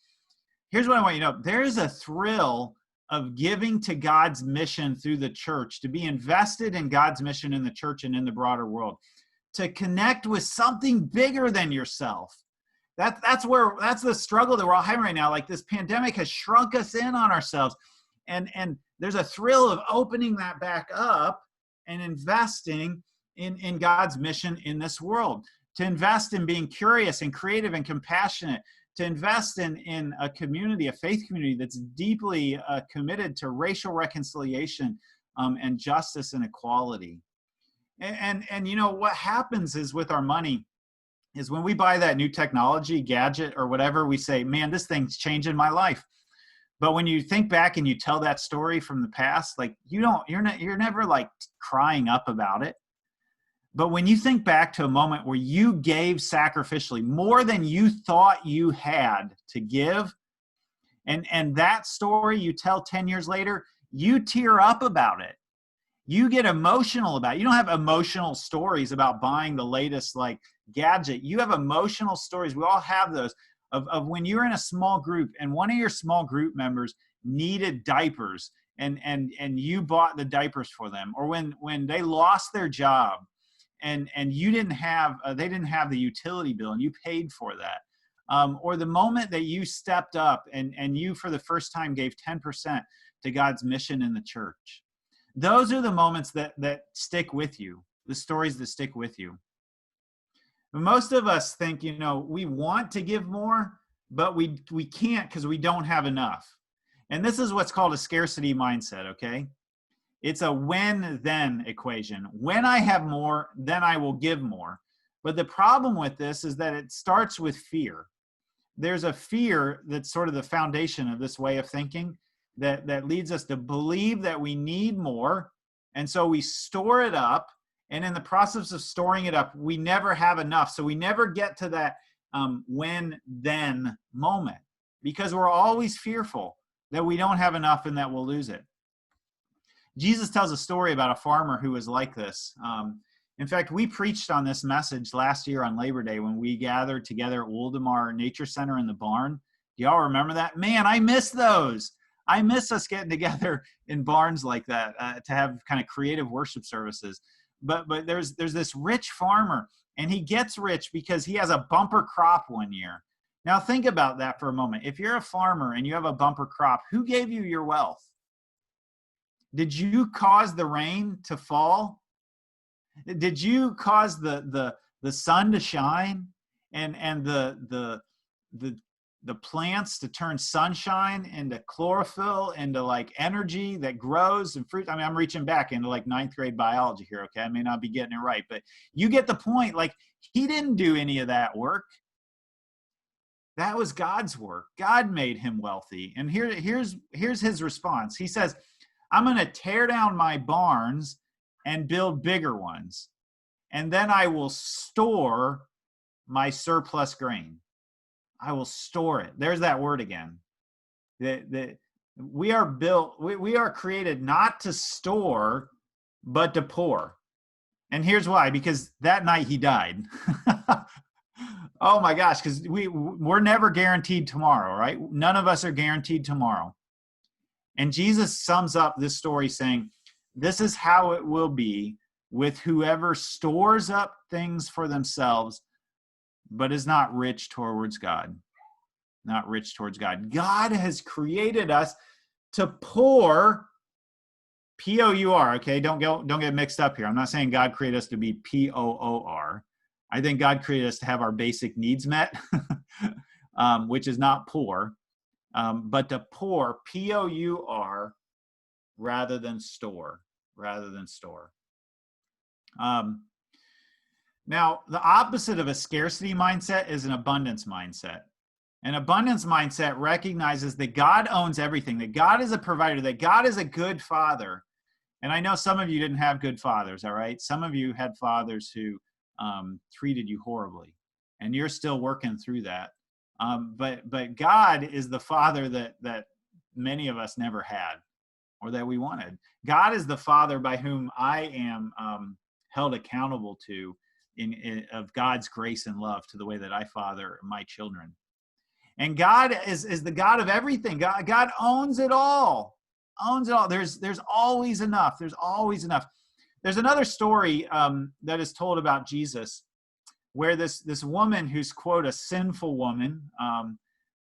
Here's what I want you to know. There's a thrill of giving to God's mission through the church, to be invested in God's mission in the church and in the broader world, to connect with something bigger than yourself. That's the struggle that we're all having right now. Like this pandemic has shrunk us in on ourselves. And there's a thrill of opening that back up and investing in God's mission in this world, to invest in being curious and creative and compassionate, to invest in a community, a faith community that's deeply committed to racial reconciliation and justice and equality. And you know, what happens is with our money is when we buy that new technology, gadget, or whatever, we say, man, this thing's changing my life. But when you think back and you tell that story from the past, like you're never like crying up about it. But when you think back to a moment where you gave sacrificially more than you thought you had to give, and that story you tell 10 years later, you tear up about it. You get emotional about it. You don't have emotional stories about buying the latest like gadget. You have emotional stories. We all have those of when you're in a small group and one of your small group members needed diapers and you bought the diapers for them, or when they lost their job and you didn't have they didn't have the utility bill and you paid for that, or the moment that you stepped up and you for the first time gave 10% to God's mission in the church. Those are the moments that stick with you, the stories that stick with you. But most of us think, you know, we want to give more, but we can't because we don't have enough. And this is what's called a scarcity mindset, okay? It's a when-then equation. When I have more, then I will give more. But the problem with this is that it starts with fear. There's a fear that's sort of the foundation of this way of thinking that leads us to believe that we need more. And so we store it up. And in the process of storing it up, we never have enough. So we never get to that when-then moment because we're always fearful that we don't have enough and that we'll lose it. Jesus tells a story about a farmer who was like this. In fact, we preached on this message last year on Labor Day when we gathered together at Woldemar Nature Center in the barn. Do y'all remember that? Man, I miss those. I miss us getting together in barns like that to have kind of creative worship services. But there's this rich farmer, and he gets rich because he has a bumper crop one year. Now think about that for a moment. If you're a farmer and you have a bumper crop, who gave you your wealth? Did you cause the rain to fall? Did you cause the sun to shine and the plants to turn sunshine into chlorophyll, into like energy that grows and fruit? I mean, I'm reaching back into like 9th grade biology here, okay? I may not be getting it right, but you get the point. Like, he didn't do any of that work. That was God's work. God made him wealthy. And here's his response. He says, I'm going to tear down my barns and build bigger ones, and then I will store my surplus grain. I will store it. There's that word again. We are created not to store, but to pour. And here's why, because that night he died. Oh my gosh, because we're never guaranteed tomorrow, right? None of us are guaranteed tomorrow. And Jesus sums up this story saying, this is how it will be with whoever stores up things for themselves, but is not rich towards God. Not rich towards God. God has created us to pour, P-O-U-R, okay? Don't get mixed up here. I'm not saying God created us to be P-O-O-R. I think God created us to have our basic needs met, which is not poor, but to pour, P-O-U-R, rather than store. Now, the opposite of a scarcity mindset is an abundance mindset. An abundance mindset recognizes that God owns everything, that God is a provider, that God is a good father. And I know some of you didn't have good fathers, all right? Some of you had fathers who treated you horribly, and you're still working through that. But God is the father that many of us never had or that we wanted. God is the father by whom I am held accountable to of God's grace and love to the way that I father my children. And God is the God of everything. God owns it all. Owns it all. There's always enough. There's always enough. There's another story that is told about Jesus, where this woman who's, quote, a sinful woman,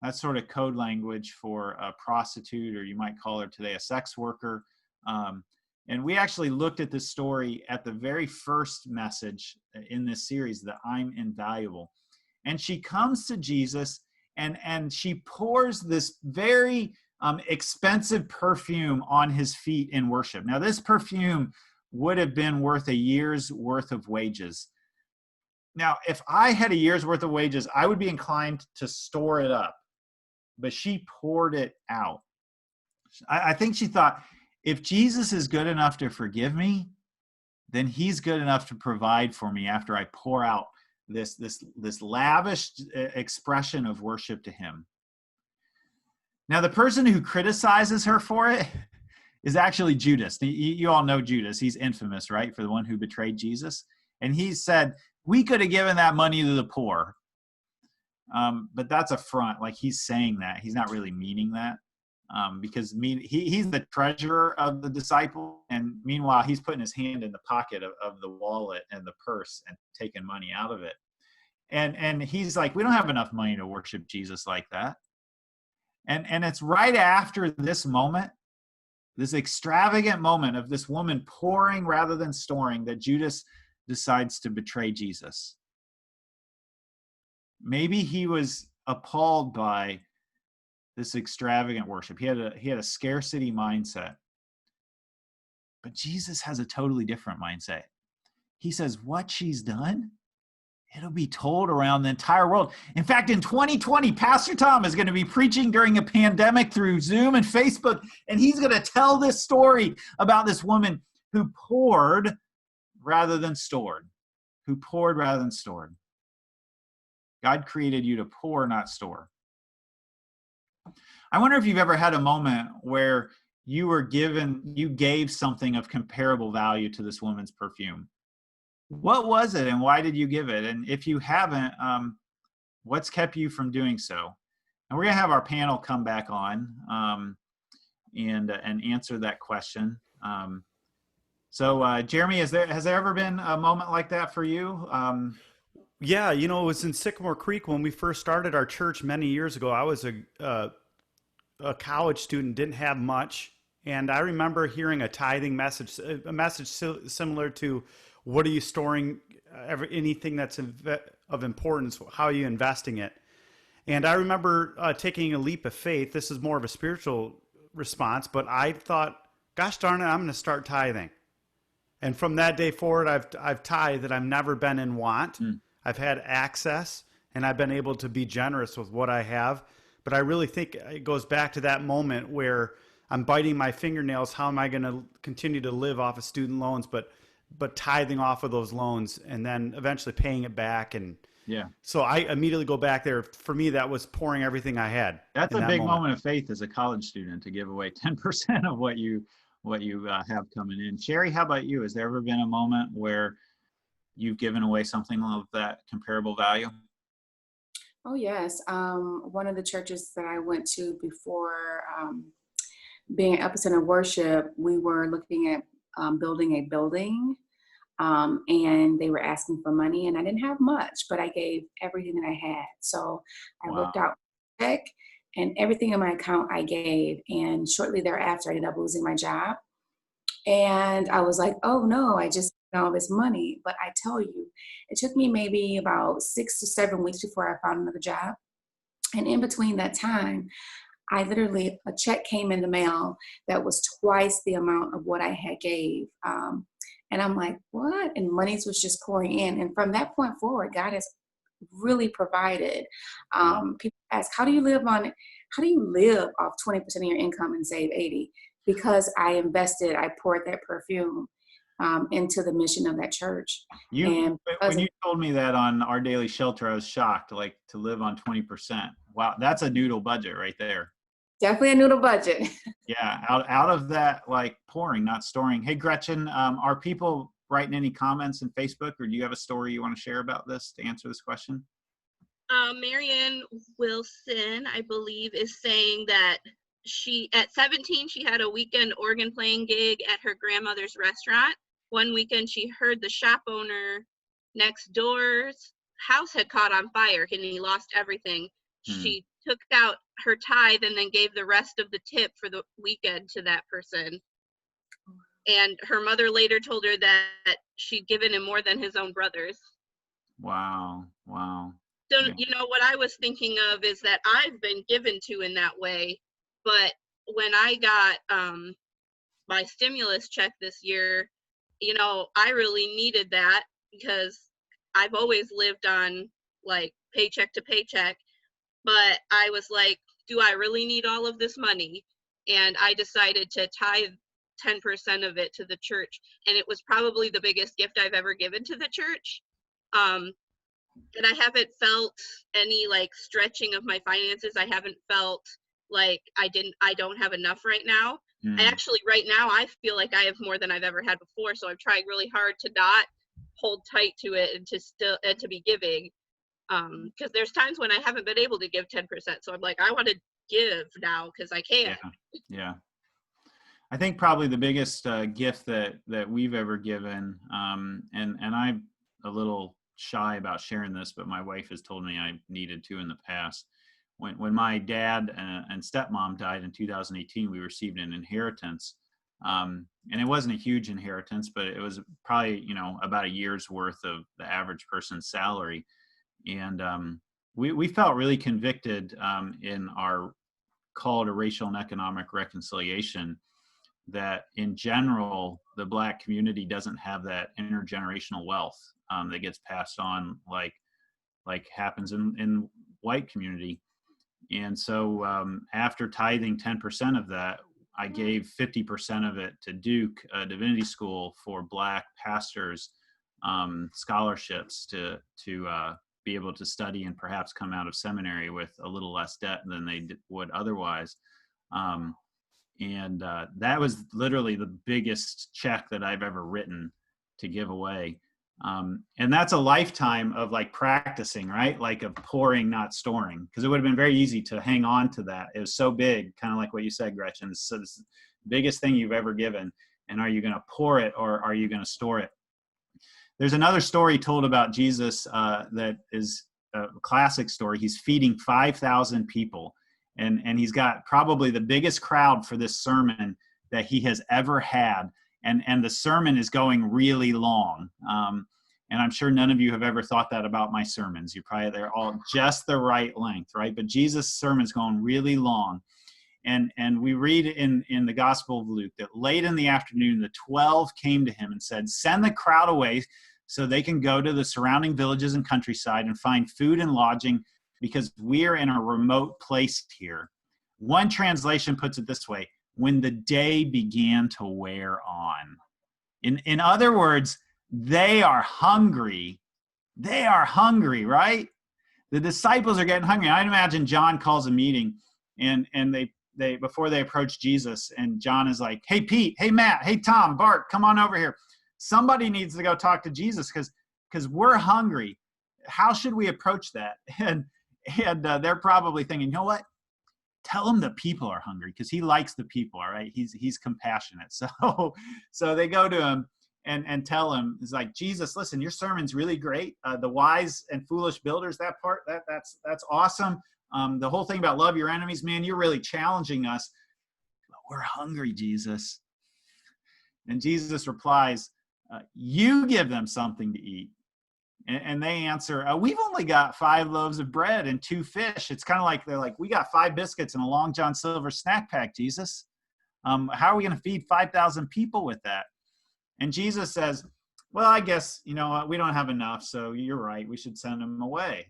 that's sort of code language for a prostitute, or you might call her today a sex worker. And we actually looked at this story at the very first message in this series, the I'm Invaluable. And she comes to Jesus and she pours this very expensive perfume on his feet in worship. Now, this perfume would have been worth a year's worth of wages. Now, if I had a year's worth of wages, I would be inclined to store it up. But she poured it out. I think she thought, if Jesus is good enough to forgive me, then he's good enough to provide for me after I pour out this lavish expression of worship to him. Now, the person who criticizes her for it is actually Judas. You all know Judas. He's infamous, right, for the one who betrayed Jesus. And he said, we could have given that money to the poor. But that's a front. Like, he's saying that. He's not really meaning that. Because he's the treasurer of the disciple, and meanwhile he's putting his hand in the pocket of the wallet and the purse and taking money out of it, and he's like, we don't have enough money to worship Jesus like that. And it's right after this moment, this extravagant moment of this woman pouring rather than storing, that Judas decides to betray Jesus. Maybe he was appalled by this extravagant worship. He had a scarcity mindset. But Jesus has a totally different mindset. He says, what she's done, it'll be told around the entire world. In fact, in 2020, Pastor Tom is going to be preaching during a pandemic through Zoom and Facebook, and he's going to tell this story about this woman who poured rather than stored. Who poured rather than stored. God created you to pour, not store. I wonder if you've ever had a moment where you gave something of comparable value to this woman's perfume. What was it and why did you give it? And if you haven't, what's kept you from doing so? And we're going to have our panel come back on and answer that question. So Jeremy, has there ever been a moment like that for you? Yeah, it was in Sycamore Creek when we first started our church many years ago. I was a college student, didn't have much, and I remember hearing a tithing message, a message similar to, what are you storing, anything that's of importance, how are you investing it? And I remember taking a leap of faith. This is more of a spiritual response, but I thought, gosh darn it, I'm going to start tithing. And from that day forward, I've tithed, and I've never been in want. I've had access, and I've been able to be generous with what I have. But I really think it goes back to that moment where I'm biting my fingernails. How am I going to continue to live off of student loans, but tithing off of those loans and then eventually paying it back? And yeah, so I immediately go back there. For me, that was pouring everything I had. That's a big moment of faith as a college student, to give away 10% of what you have coming in. Sherry, how about you? Has there ever been a moment where you've given away something of that comparable value? Oh, yes. One of the churches that I went to before being an epicenter of worship, we were looking at building a building, and they were asking for money, and I didn't have much, but I gave everything that I had. So I worked out a check, and everything in my account I gave, and shortly thereafter I ended up losing my job. And I was like, oh no, I just spent all this money. But I tell you, it took me maybe about 6 to 7 weeks before I found another job. And in between that time, a check came in the mail that was twice the amount of what I had gave. And I'm like, what? And monies was just pouring in. And from that point forward, God has really provided. People ask, how do you live off 20% of your income and save 80? Because I poured that perfume into the mission of that church. When you told me that on Our Daily Shelter, I was shocked, like to live on 20%. Wow, that's a noodle budget right there. Definitely a noodle budget. Yeah, out of that, like pouring, not storing. Hey, Gretchen, are people writing any comments in Facebook, or do you have a story you want to share about this to answer this question? Marianne Wilson, I believe, is saying that at 17, she had a weekend organ playing gig at her grandmother's restaurant. One weekend, she heard the shop owner next door's house had caught on fire and he lost everything. She took out her tithe and then gave the rest of the tip for the weekend to that person. And her mother later told her that she'd given him more than his own brothers. Wow. So, what I was thinking of is that I've been given to in that way. But when I got my stimulus check this year, I really needed that because I've always lived on like paycheck to paycheck. But I was like, do I really need all of this money? And I decided to tithe 10% of it to the church. And it was probably the biggest gift I've ever given to the church. And I haven't felt any like stretching of my finances. I haven't felt like I don't have enough right now. I actually, right now, I feel like I have more than I've ever had before. So I'm trying really hard to not hold tight to it and to be giving. Because there's times when I haven't been able to give 10%. So I'm like, I want to give now because I can. Yeah. I think probably the biggest gift that we've ever given, and I'm a little shy about sharing this, but my wife has told me I needed to in the past. When my dad and stepmom died in 2018, we received an inheritance. And it wasn't a huge inheritance, but it was probably, about a year's worth of the average person's salary. And we felt really convicted in our call to racial and economic reconciliation that in general, the Black community doesn't have that intergenerational wealth that gets passed on like happens in white community. And so after tithing 10% of that, I gave 50% of it to Duke Divinity School for Black pastors scholarships to be able to study and perhaps come out of seminary with a little less debt than they would otherwise. And that was literally the biggest check that I've ever written to give away. And that's a lifetime of like practicing, right? Like of pouring, not storing, because it would have been very easy to hang on to that. It was so big, kind of like what you said, Gretchen. So this is the biggest thing you've ever given. And are you going to pour it or are you going to store it? There's another story told about Jesus that is a classic story. He's feeding 5,000 people. And he's got probably the biggest crowd for this sermon that he has ever had. And the sermon is going really long. And I'm sure none of you have ever thought that about my sermons. They're all just the right length, right? But Jesus' sermon's going really long. And we read in the Gospel of Luke that late in the afternoon, the 12 came to him and said, send the crowd away so they can go to the surrounding villages and countryside and find food and lodging, because we are in a remote place here. One translation puts it this way: when the day began to wear on. In other words, they are hungry. They are hungry, right? The disciples are getting hungry. I'd imagine John calls a meeting and they before they approach Jesus, and John is like, hey, Pete, hey, Matt, hey, Tom, Bart, come on over here. Somebody needs to go talk to Jesus because we're hungry. How should we approach that? And they're probably thinking, you know what? Tell him the people are hungry, because he likes the people, all right? He's compassionate. So they go to him and tell him, it's like, Jesus, listen, your sermon's really great. The wise and foolish builders, that part, that's awesome. The whole thing about love your enemies, man, you're really challenging us. But we're hungry, Jesus. And Jesus replies, you give them something to eat. And they answer, we've only got 5 loaves of bread and 2 fish. It's kind of like, they're like, we got 5 biscuits and a Long John Silver snack pack, Jesus. How are we going to feed 5,000 people with that? And Jesus says, well, I guess, you know what, we don't have enough, so you're right, we should send them away.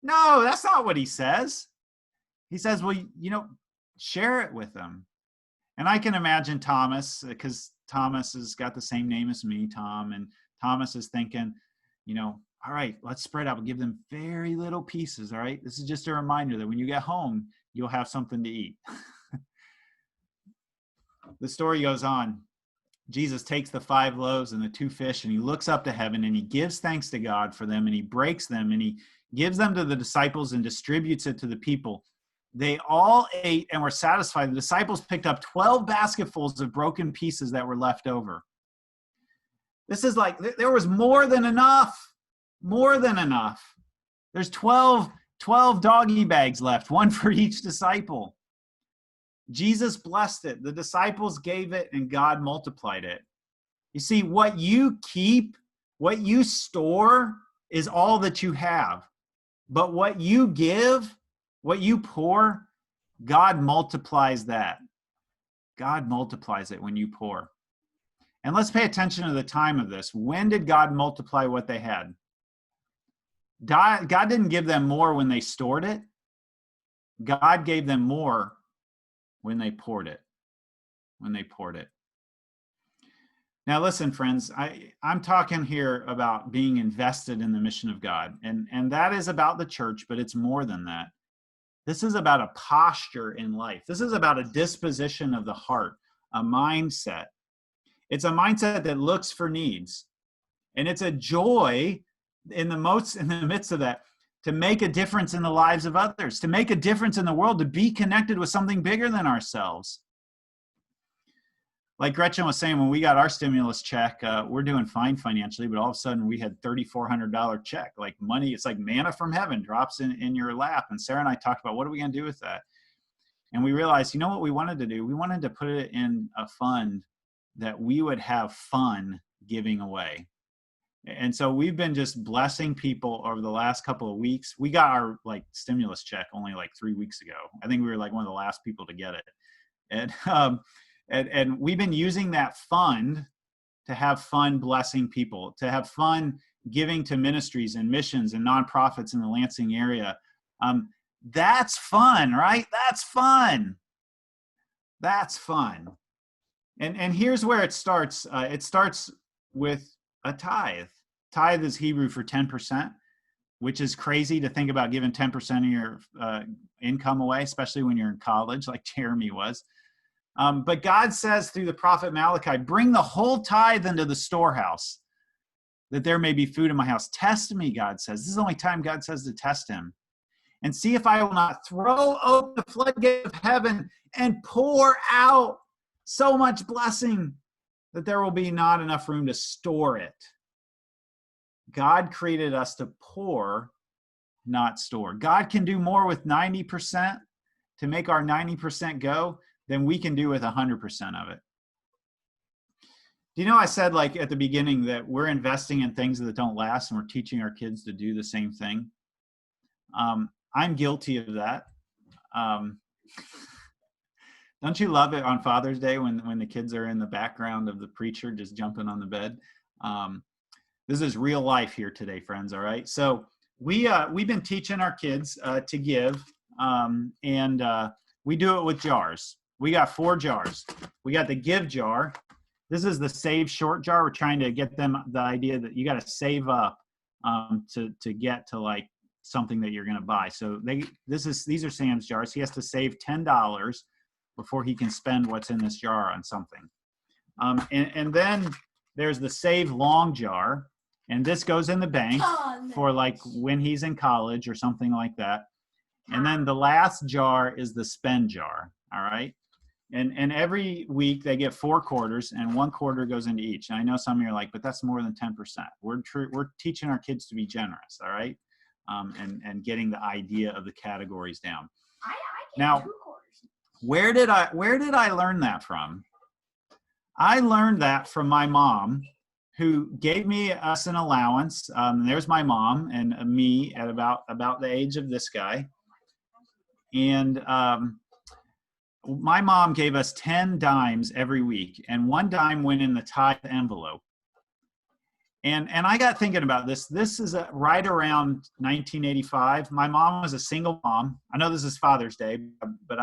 No, that's not what he says. He says, well, you know, share it with them. And I can imagine Thomas, because Thomas has got the same name as me, Tom, and Thomas is thinking, you know, all right, let's spread out. We'll give them very little pieces, all right? This is just a reminder that when you get home, you'll have something to eat. The story goes on. Jesus takes the 5 loaves and the 2 fish, and he looks up to heaven, and he gives thanks to God for them, and he breaks them, and he gives them to the disciples and distributes it to the people. They all ate and were satisfied. The disciples picked up 12 basketfuls of broken pieces that were left over. This is like, there was more than enough. More than enough. There's 12 doggy bags left, one for each disciple. Jesus blessed it. The disciples gave it, and God multiplied it. You see, what you keep, what you store is all that you have. But what you give, what you pour, God multiplies that. God multiplies it when you pour. And let's pay attention to the time of this. When did God multiply what they had? God didn't give them more when they stored it. God gave them more when they poured it. When they poured it. Now listen, friends, I'm talking here about being invested in the mission of God. And that is about the church, but it's more than that. This is about a posture in life. This is about a disposition of the heart, a mindset. It's a mindset that looks for needs. And it's a joy in the midst of that to make a difference in the lives of others, to make a difference in the world, to be connected with something bigger than ourselves. Like Gretchen was saying, when we got our stimulus check, we're doing fine financially, but all of a sudden we had $3,400 check, like money. It's like manna from heaven drops in your lap. And Sarah and I talked about, what are we going to do with that? And we realized, you know what we wanted to do? We wanted to put it in a fund that we would have fun giving away. And so we've been just blessing people over the last couple of weeks. We got our stimulus check only 3 weeks ago. I think we were one of the last people to get it. And we've been using that fund to have fun blessing people, to have fun giving to ministries and missions and nonprofits in the Lansing area. That's fun, right? That's fun. That's fun. And here's where it starts. It starts with a tithe. Tithe is Hebrew for 10%, which is crazy to think about giving 10% of your income away, especially when you're in college, like Jeremy was. But God says through the prophet Malachi, bring the whole tithe into the storehouse, that there may be food in my house. Test me, God says. This is the only time God says to test him. And see if I will not throw open the floodgate of heaven and pour out so much blessing that there will be not enough room to store it. God created us to pour, not store. God can do more with 90% to make our 90% go than we can do with 100% of it. Do you know, I said at the beginning that we're investing in things that don't last, and we're teaching our kids to do the same thing. I'm guilty of that. Don't you love it on Father's Day when the kids are in the background of the preacher just jumping on the bed? This is real life here today, friends, all right? So we've been teaching our kids to give, and we do it with jars. We got 4 jars. We got the give jar. This is the save short jar. We're trying to get them the idea that you got to save up to get to something that you're going to buy. So these are Sam's jars. He has to save $10 before he can spend what's in this jar on something. And then there's the save long jar, and this goes in the bank for when he's in college or something like that. And then the last jar is the spend jar. All right. And every week they get 4 quarters, and 1 quarter goes into each. And I know some of you are like, but that's more than 10%. We're teaching our kids to be generous. All right. And getting the idea of the categories down. I get now, 2 quarters. Where did I learn that from? I learned that from my mom, who gave us an allowance. There's my mom and me at about the age of this guy. And my mom gave us 10 dimes every week, and 1 dime went in the tithe envelope. And I got thinking about this. This is right around 1985. My mom was a single mom. I know this is Father's Day, but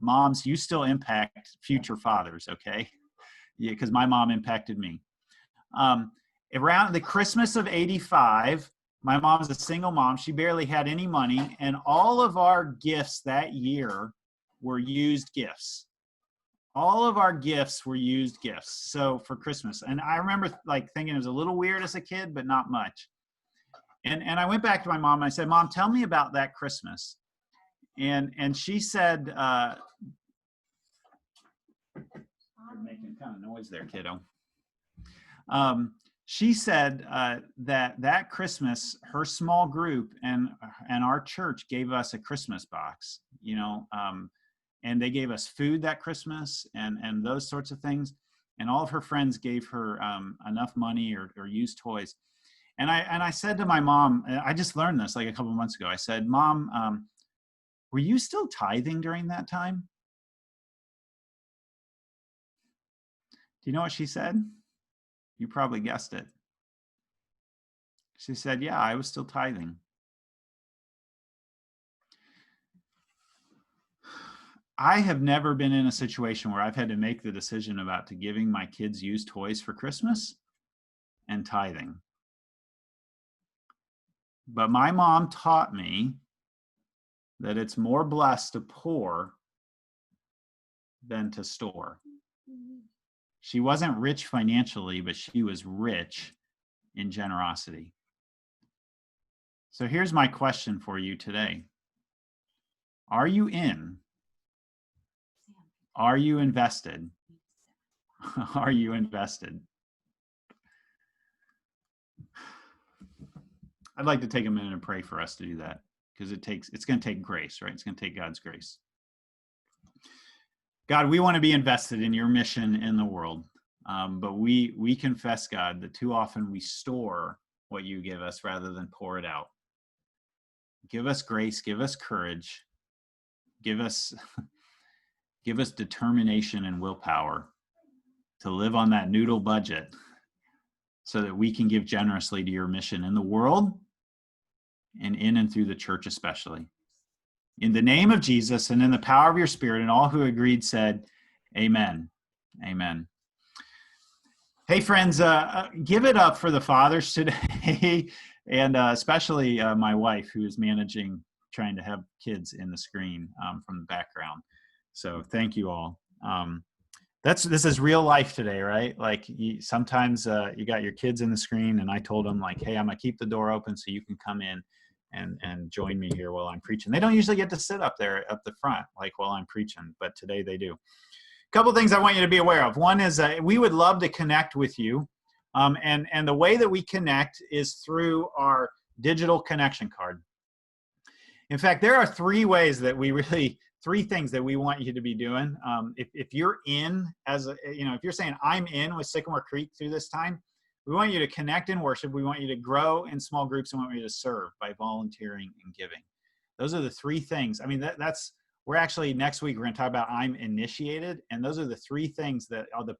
moms, you still impact future fathers, okay? Yeah, because my mom impacted me. Around the Christmas of '85, my mom was a single mom. She barely had any money, and all of our gifts that year were used gifts. All of our gifts were used gifts. So for Christmas, and I remember like thinking it was a little weird as a kid, but not much. And I went back to my mom and I said, "Mom, tell me about that Christmas." And she said, "You're making kind of noise there, kiddo." She said that Christmas, her small group and our church gave us a Christmas box, and they gave us food that Christmas and those sorts of things. And all of her friends gave her enough money or used toys. And I said to my mom, I just learned this like a couple months ago. I said, "Mom, were you still tithing during that time?" Do you know what she said? You probably guessed it. She said, "Yeah, I was still tithing." I have never been in a situation where I've had to make the decision about giving my kids used toys for Christmas and tithing. But my mom taught me that it's more blessed to pour than to store. She wasn't rich financially, but she was rich in generosity. So here's my question for you today. Are you in? Are you invested? Are you invested? I'd like to take a minute and pray for us to do that, because it's going to take grace, right? It's going to take God's grace. God, we want to be invested in your mission in the world, but we confess, God, that too often we store what you give us rather than pour it out. Give us grace, give us courage, give us determination and willpower to live on that noodle budget so that we can give generously to your mission in the world and in and through the church especially. In the name of Jesus and in the power of your Spirit, and all who agreed said, amen. Amen. Hey, friends, give it up for the fathers today, and especially my wife, who is trying to have kids in the screen from the background. So thank you all. This is real life today, right? Like sometimes you got your kids in the screen, and I told them like, hey, I'm gonna keep the door open so you can come in and join me here while I'm preaching. They don't usually get to sit up there up the front like while I'm preaching, but today they do. A couple things I want you to be aware of. One is we would love to connect with you, and the way that we connect is through our digital connection card. In fact, there are three things that we want you to be doing. If you're in if you're saying I'm in with Sycamore Creek through this time, we want you to connect in worship. We want you to grow in small groups, and we want you to serve by volunteering and giving. Those are the three things. I mean, we're actually next week, we're going to talk about I'm initiated. And those are the three things that all the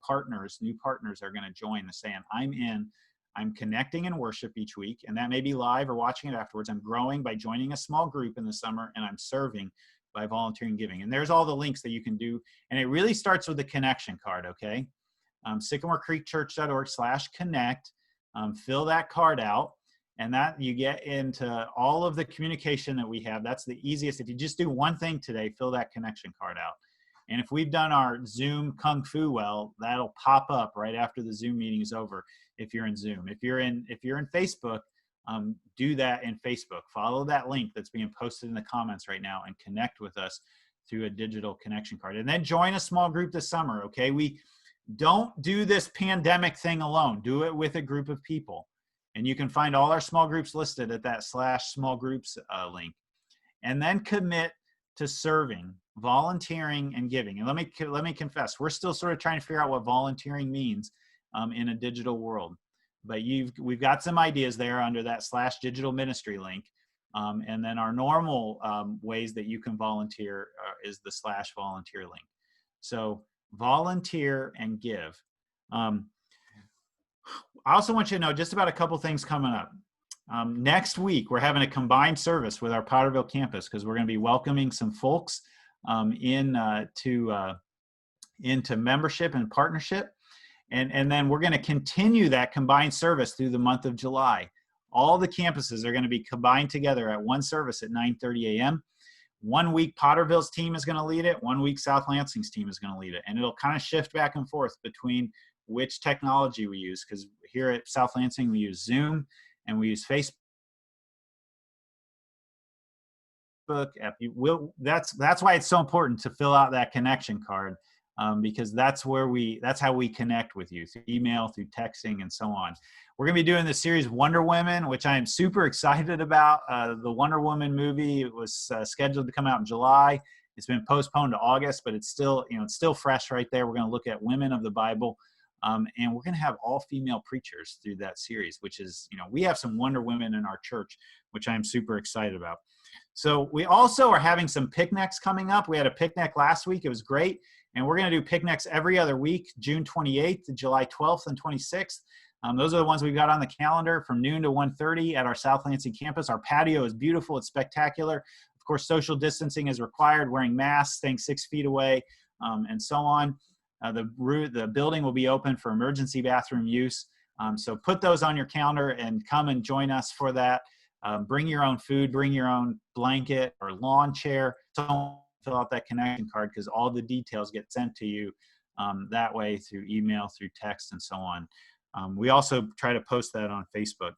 new partners are going to join, the saying I'm in. I'm connecting in worship each week, and that may be live or watching it afterwards. I'm growing by joining a small group in the summer, and I'm serving by volunteering giving. And there's all the links that you can do. And it really starts with the connection card, okay? SycamoreCreekChurch.org/connect. Fill that card out, and that you get into all of the communication that we have. That's the easiest. If you just do one thing today, fill that connection card out. And if we've done our Zoom Kung Fu well, that'll pop up right after the Zoom meeting is over if you're in Zoom. If you're in Facebook, do that in Facebook. Follow that link that's being posted in the comments right now and connect with us through a digital connection card. And then join a small group this summer, okay? We don't do this pandemic thing alone. Do it with a group of people. And you can find all our small groups listed at that /small groups link. And then commit to serving, volunteering, and giving. And let me confess, we're still sort of trying to figure out what volunteering means in a digital world. But we've got some ideas there under that /digital ministry link. And then our normal ways that you can volunteer is the /volunteer link. So volunteer and give. I also want you to know just about a couple things coming up. Next week, we're having a combined service with our Potterville campus because we're going to be welcoming some folks into membership and partnership. And then we're going to continue that combined service through the month of July. All the campuses are going to be combined together at one service at 9:30 a.m. 1 week Potterville's team is going to lead it. 1 week South Lansing's team is going to lead it. And it'll kind of shift back and forth between which technology we use, because here at South Lansing, we use Zoom and we use Facebook. That's why it's so important to fill out that connection card, because that's how we connect with you, through email, through texting, and so on. We're going to be doing the series Wonder Women, which I am super excited about. The Wonder Woman movie, it was scheduled to come out in July. It's been postponed to August, but it's still fresh right there. We're going to look at women of the Bible, and we're going to have all female preachers through that series, which is, we have some Wonder Women in our church, which I'm super excited about. So we also are having some picnics coming up. We had a picnic last week. It was great. And we're going to do picnics every other week, June 28th, July 12th, and 26th. Those are the ones we've got on the calendar from noon to 1:30 at our South Lansing campus. Our patio is beautiful. It's spectacular. Of course, social distancing is required, wearing masks, staying 6 feet away, and so on. The building will be open for emergency bathroom use. So put those on your calendar and come and join us for that. Bring your own food, bring your own blanket or lawn chair. Don't fill out that connection card because all the details get sent to you that way through email, through text, and so on. We also try to post that on Facebook.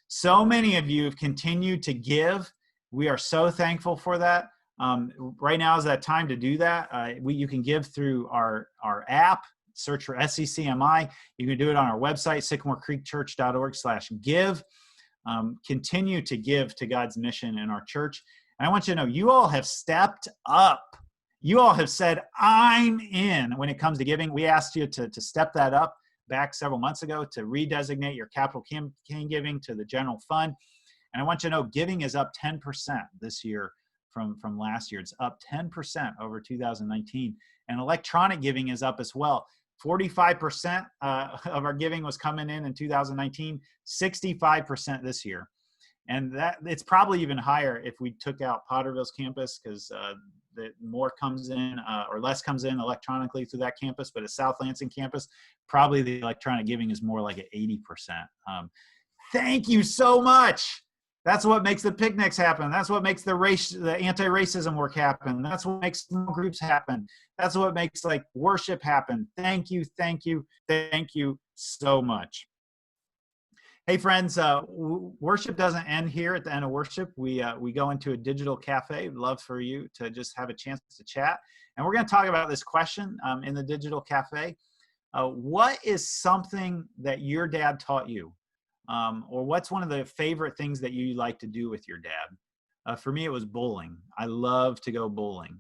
So many of you have continued to give. We are so thankful for that. Right now is that time to do that. You can give through our app. Search for SCCMI. You can do it on our website, sycamorecreekchurch.org/give. Continue to give to God's mission in our church. And I want you to know, you all have stepped up. You all have said, I'm in when it comes to giving. We asked you to step that up back several months ago, to redesignate your capital campaign giving to the general fund. And I want you to know, giving is up 10% this year from last year. It's up 10% over 2019. And electronic giving is up as well. 45% of our giving was coming in 2019, 65% this year. And that it's probably even higher if we took out Potterville's campus, because the more comes in or less comes in electronically through that campus. But at South Lansing campus, probably the electronic giving is more like at 80%. Thank you so much. That's what makes the picnics happen. That's what makes the anti-racism work happen. That's what makes small groups happen. That's what makes worship happen. Thank you, thank you, thank you so much. Hey friends, worship doesn't end here at the end of worship. We go into a digital cafe. We'd love for you to just have a chance to chat. And we're going to talk about this question in the digital cafe. What is something that your dad taught you? Or what's one of the favorite things that you like to do with your dad? For me, it was bowling. I love to go bowling.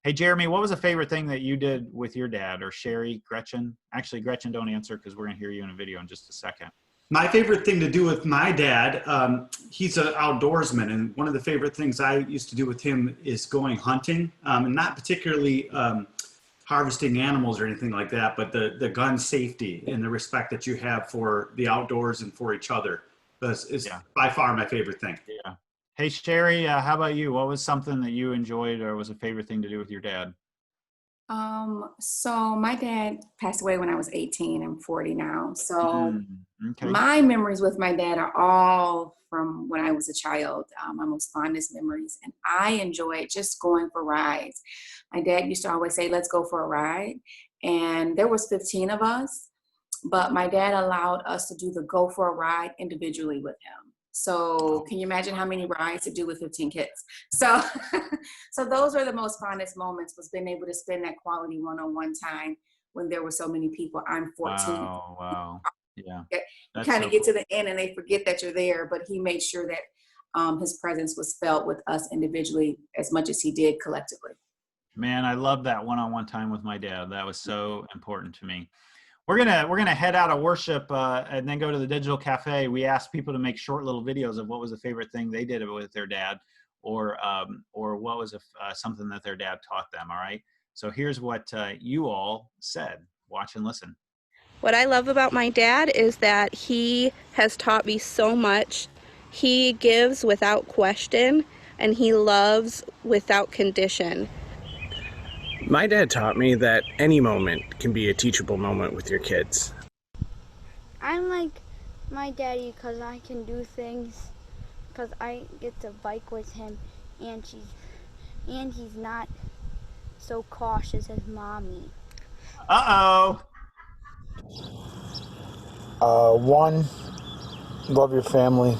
Hey, Jeremy, what was a favorite thing that you did with your dad? Or Sherry, Gretchen? Actually, Gretchen, don't answer because we're going to hear you in a video in just a second. My favorite thing to do with my dad, he's an outdoorsman, and one of the favorite things I used to do with him is going hunting, and not particularly harvesting animals or anything like that, but the gun safety and the respect that you have for the outdoors and for each other is by far my favorite thing. Yeah. Hey, Sherry, how about you? What was something that you enjoyed or was a favorite thing to do with your dad? So my dad passed away when I was 18. I'm 40 now. So okay. My memories with my dad are all from when I was a child, my most fondest memories. And I enjoyed just going for rides. My dad used to always say, let's go for a ride. And there was 15 of us, but my dad allowed us to do the go for a ride individually with him. So can you imagine how many rides to do with 15 kids? So, so those are the most fondest moments, was being able to spend that quality one-on-one time when there were so many people. I'm 14. Wow. Yeah. You kind of get to the end and they forget that you're there, but he made sure that his presence was felt with us individually as much as he did collectively. Man, I love that one-on-one time with my dad. That was so important to me. We're gonna head out of worship and then go to the digital cafe. We asked people to make short little videos of what was the favorite thing they did with their dad, or what was something that their dad taught them. All right. So here's what you all said. Watch and listen. What I love about my dad is that he has taught me so much. He gives without question, and he loves without condition. My dad taught me that any moment can be a teachable moment with your kids. I'm like my daddy because I can do things, because I get to bike with him, and he's not so cautious as mommy. Uh-oh. One, love your family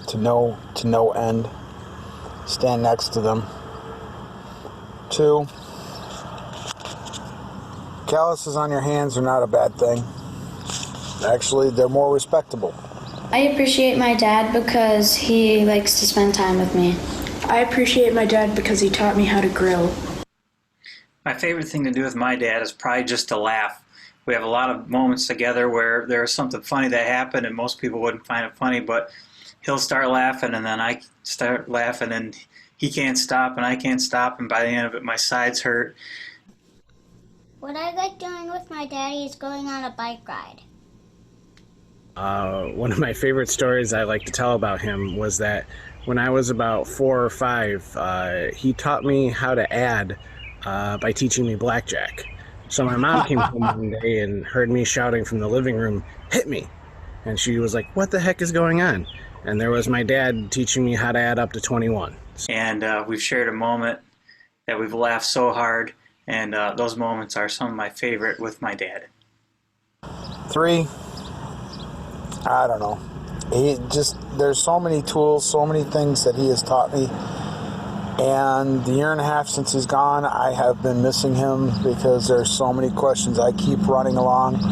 to no end. Stand next to them. 2, calluses on your hands are not a bad thing. Actually, they're more respectable. I appreciate my dad because he likes to spend time with me. I appreciate my dad because he taught me how to grill. My favorite thing to do with my dad is probably just to laugh. We have a lot of moments together where there's something funny that happened and most people wouldn't find it funny, but he'll start laughing and then I start laughing and he can't stop and I can't stop, and by the end of it my sides hurt. What I like doing with my daddy is going on a bike ride. One of my favorite stories I like to tell about him was that when I was about 4 or 5, he taught me how to add by teaching me blackjack. So my mom came home one day and heard me shouting from the living room, "Hit me!" And she was like, "What the heck is going on?" And there was my dad teaching me how to add up to 21. And we've shared a moment that we've laughed so hard, and those moments are some of my favorite with my dad. 3, I don't know. There's so many tools, so many things that he has taught me. And the 1.5 years since he's gone, I have been missing him because there's so many questions I keep running around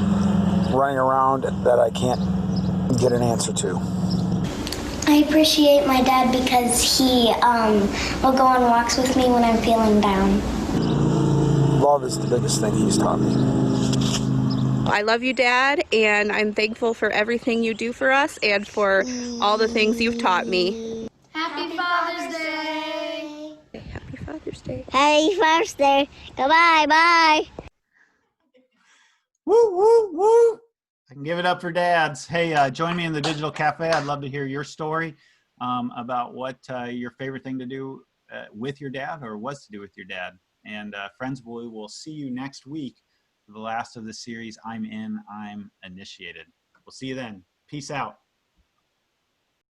that I can't get an answer to. I appreciate my dad because he will go on walks with me when I'm feeling down. Love is the biggest thing he's taught me. I love you, Dad, and I'm thankful for everything you do for us and for all the things you've taught me. Happy Father's Day! Happy Father's Day. Happy Father's Day! Goodbye, bye! Woo, woo, woo. I can give it up for dads. Hey, join me in the digital cafe. I'd love to hear your story about what your favorite thing to do with your dad or was to do with your dad. And friends, we will see you next week for the last of the series, I'm In, I'm Initiated. We'll see you then. Peace out.